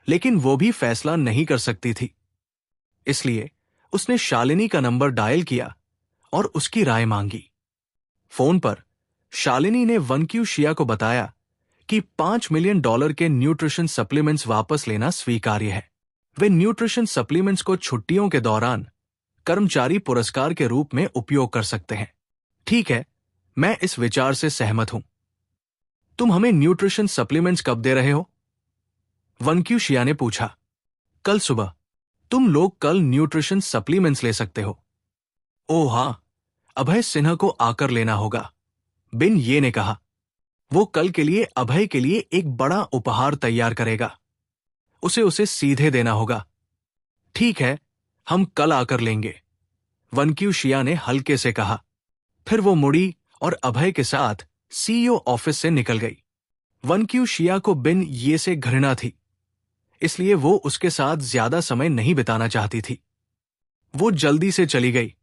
लेकिन वो भी फैसला नहीं कर सकती थी। इसलिए उसने शालिनी का नंबर डायल किया और उसकी राय मांगी। फोन पर शालिनी ने वनक्यूशिया को बताया कि $5 मिलियन के न्यूट्रिशन सप्लीमेंट्स वापस लेना स्वीकार्य है। वे न्यूट्रिशन सप्लीमेंट्स को छुट्टियों के दौरान कर्मचारी पुरस्कार के रूप में उपयोग कर सकते हैं। ठीक है, मैं इस विचार से सहमत हूं। तुम हमें न्यूट्रिशन सप्लीमेंट्स कब दे रहे हो? वनक्यूशिया ने पूछा। कल सुबह। तुम लोग कल न्यूट्रिशन सप्लीमेंट्स ले सकते हो। ओह हाँ, अभय सिन्हा को आकर लेना होगा, बिन ये ने कहा। वो कल के लिए अभय के लिए एक बड़ा उपहार तैयार करेगा। उसे सीधे देना होगा। ठीक है, हम कल आकर लेंगे, वनक्यू शिया ने हल्के से कहा। फिर वो मुड़ी और अभय के साथ सीईओ ऑफिस से निकल गई। वनक्यू शिया को बिन ये से घृणा थी, इसलिए वो उसके साथ ज्यादा समय नहीं बिताना चाहती थी। वो जल्दी से चली गई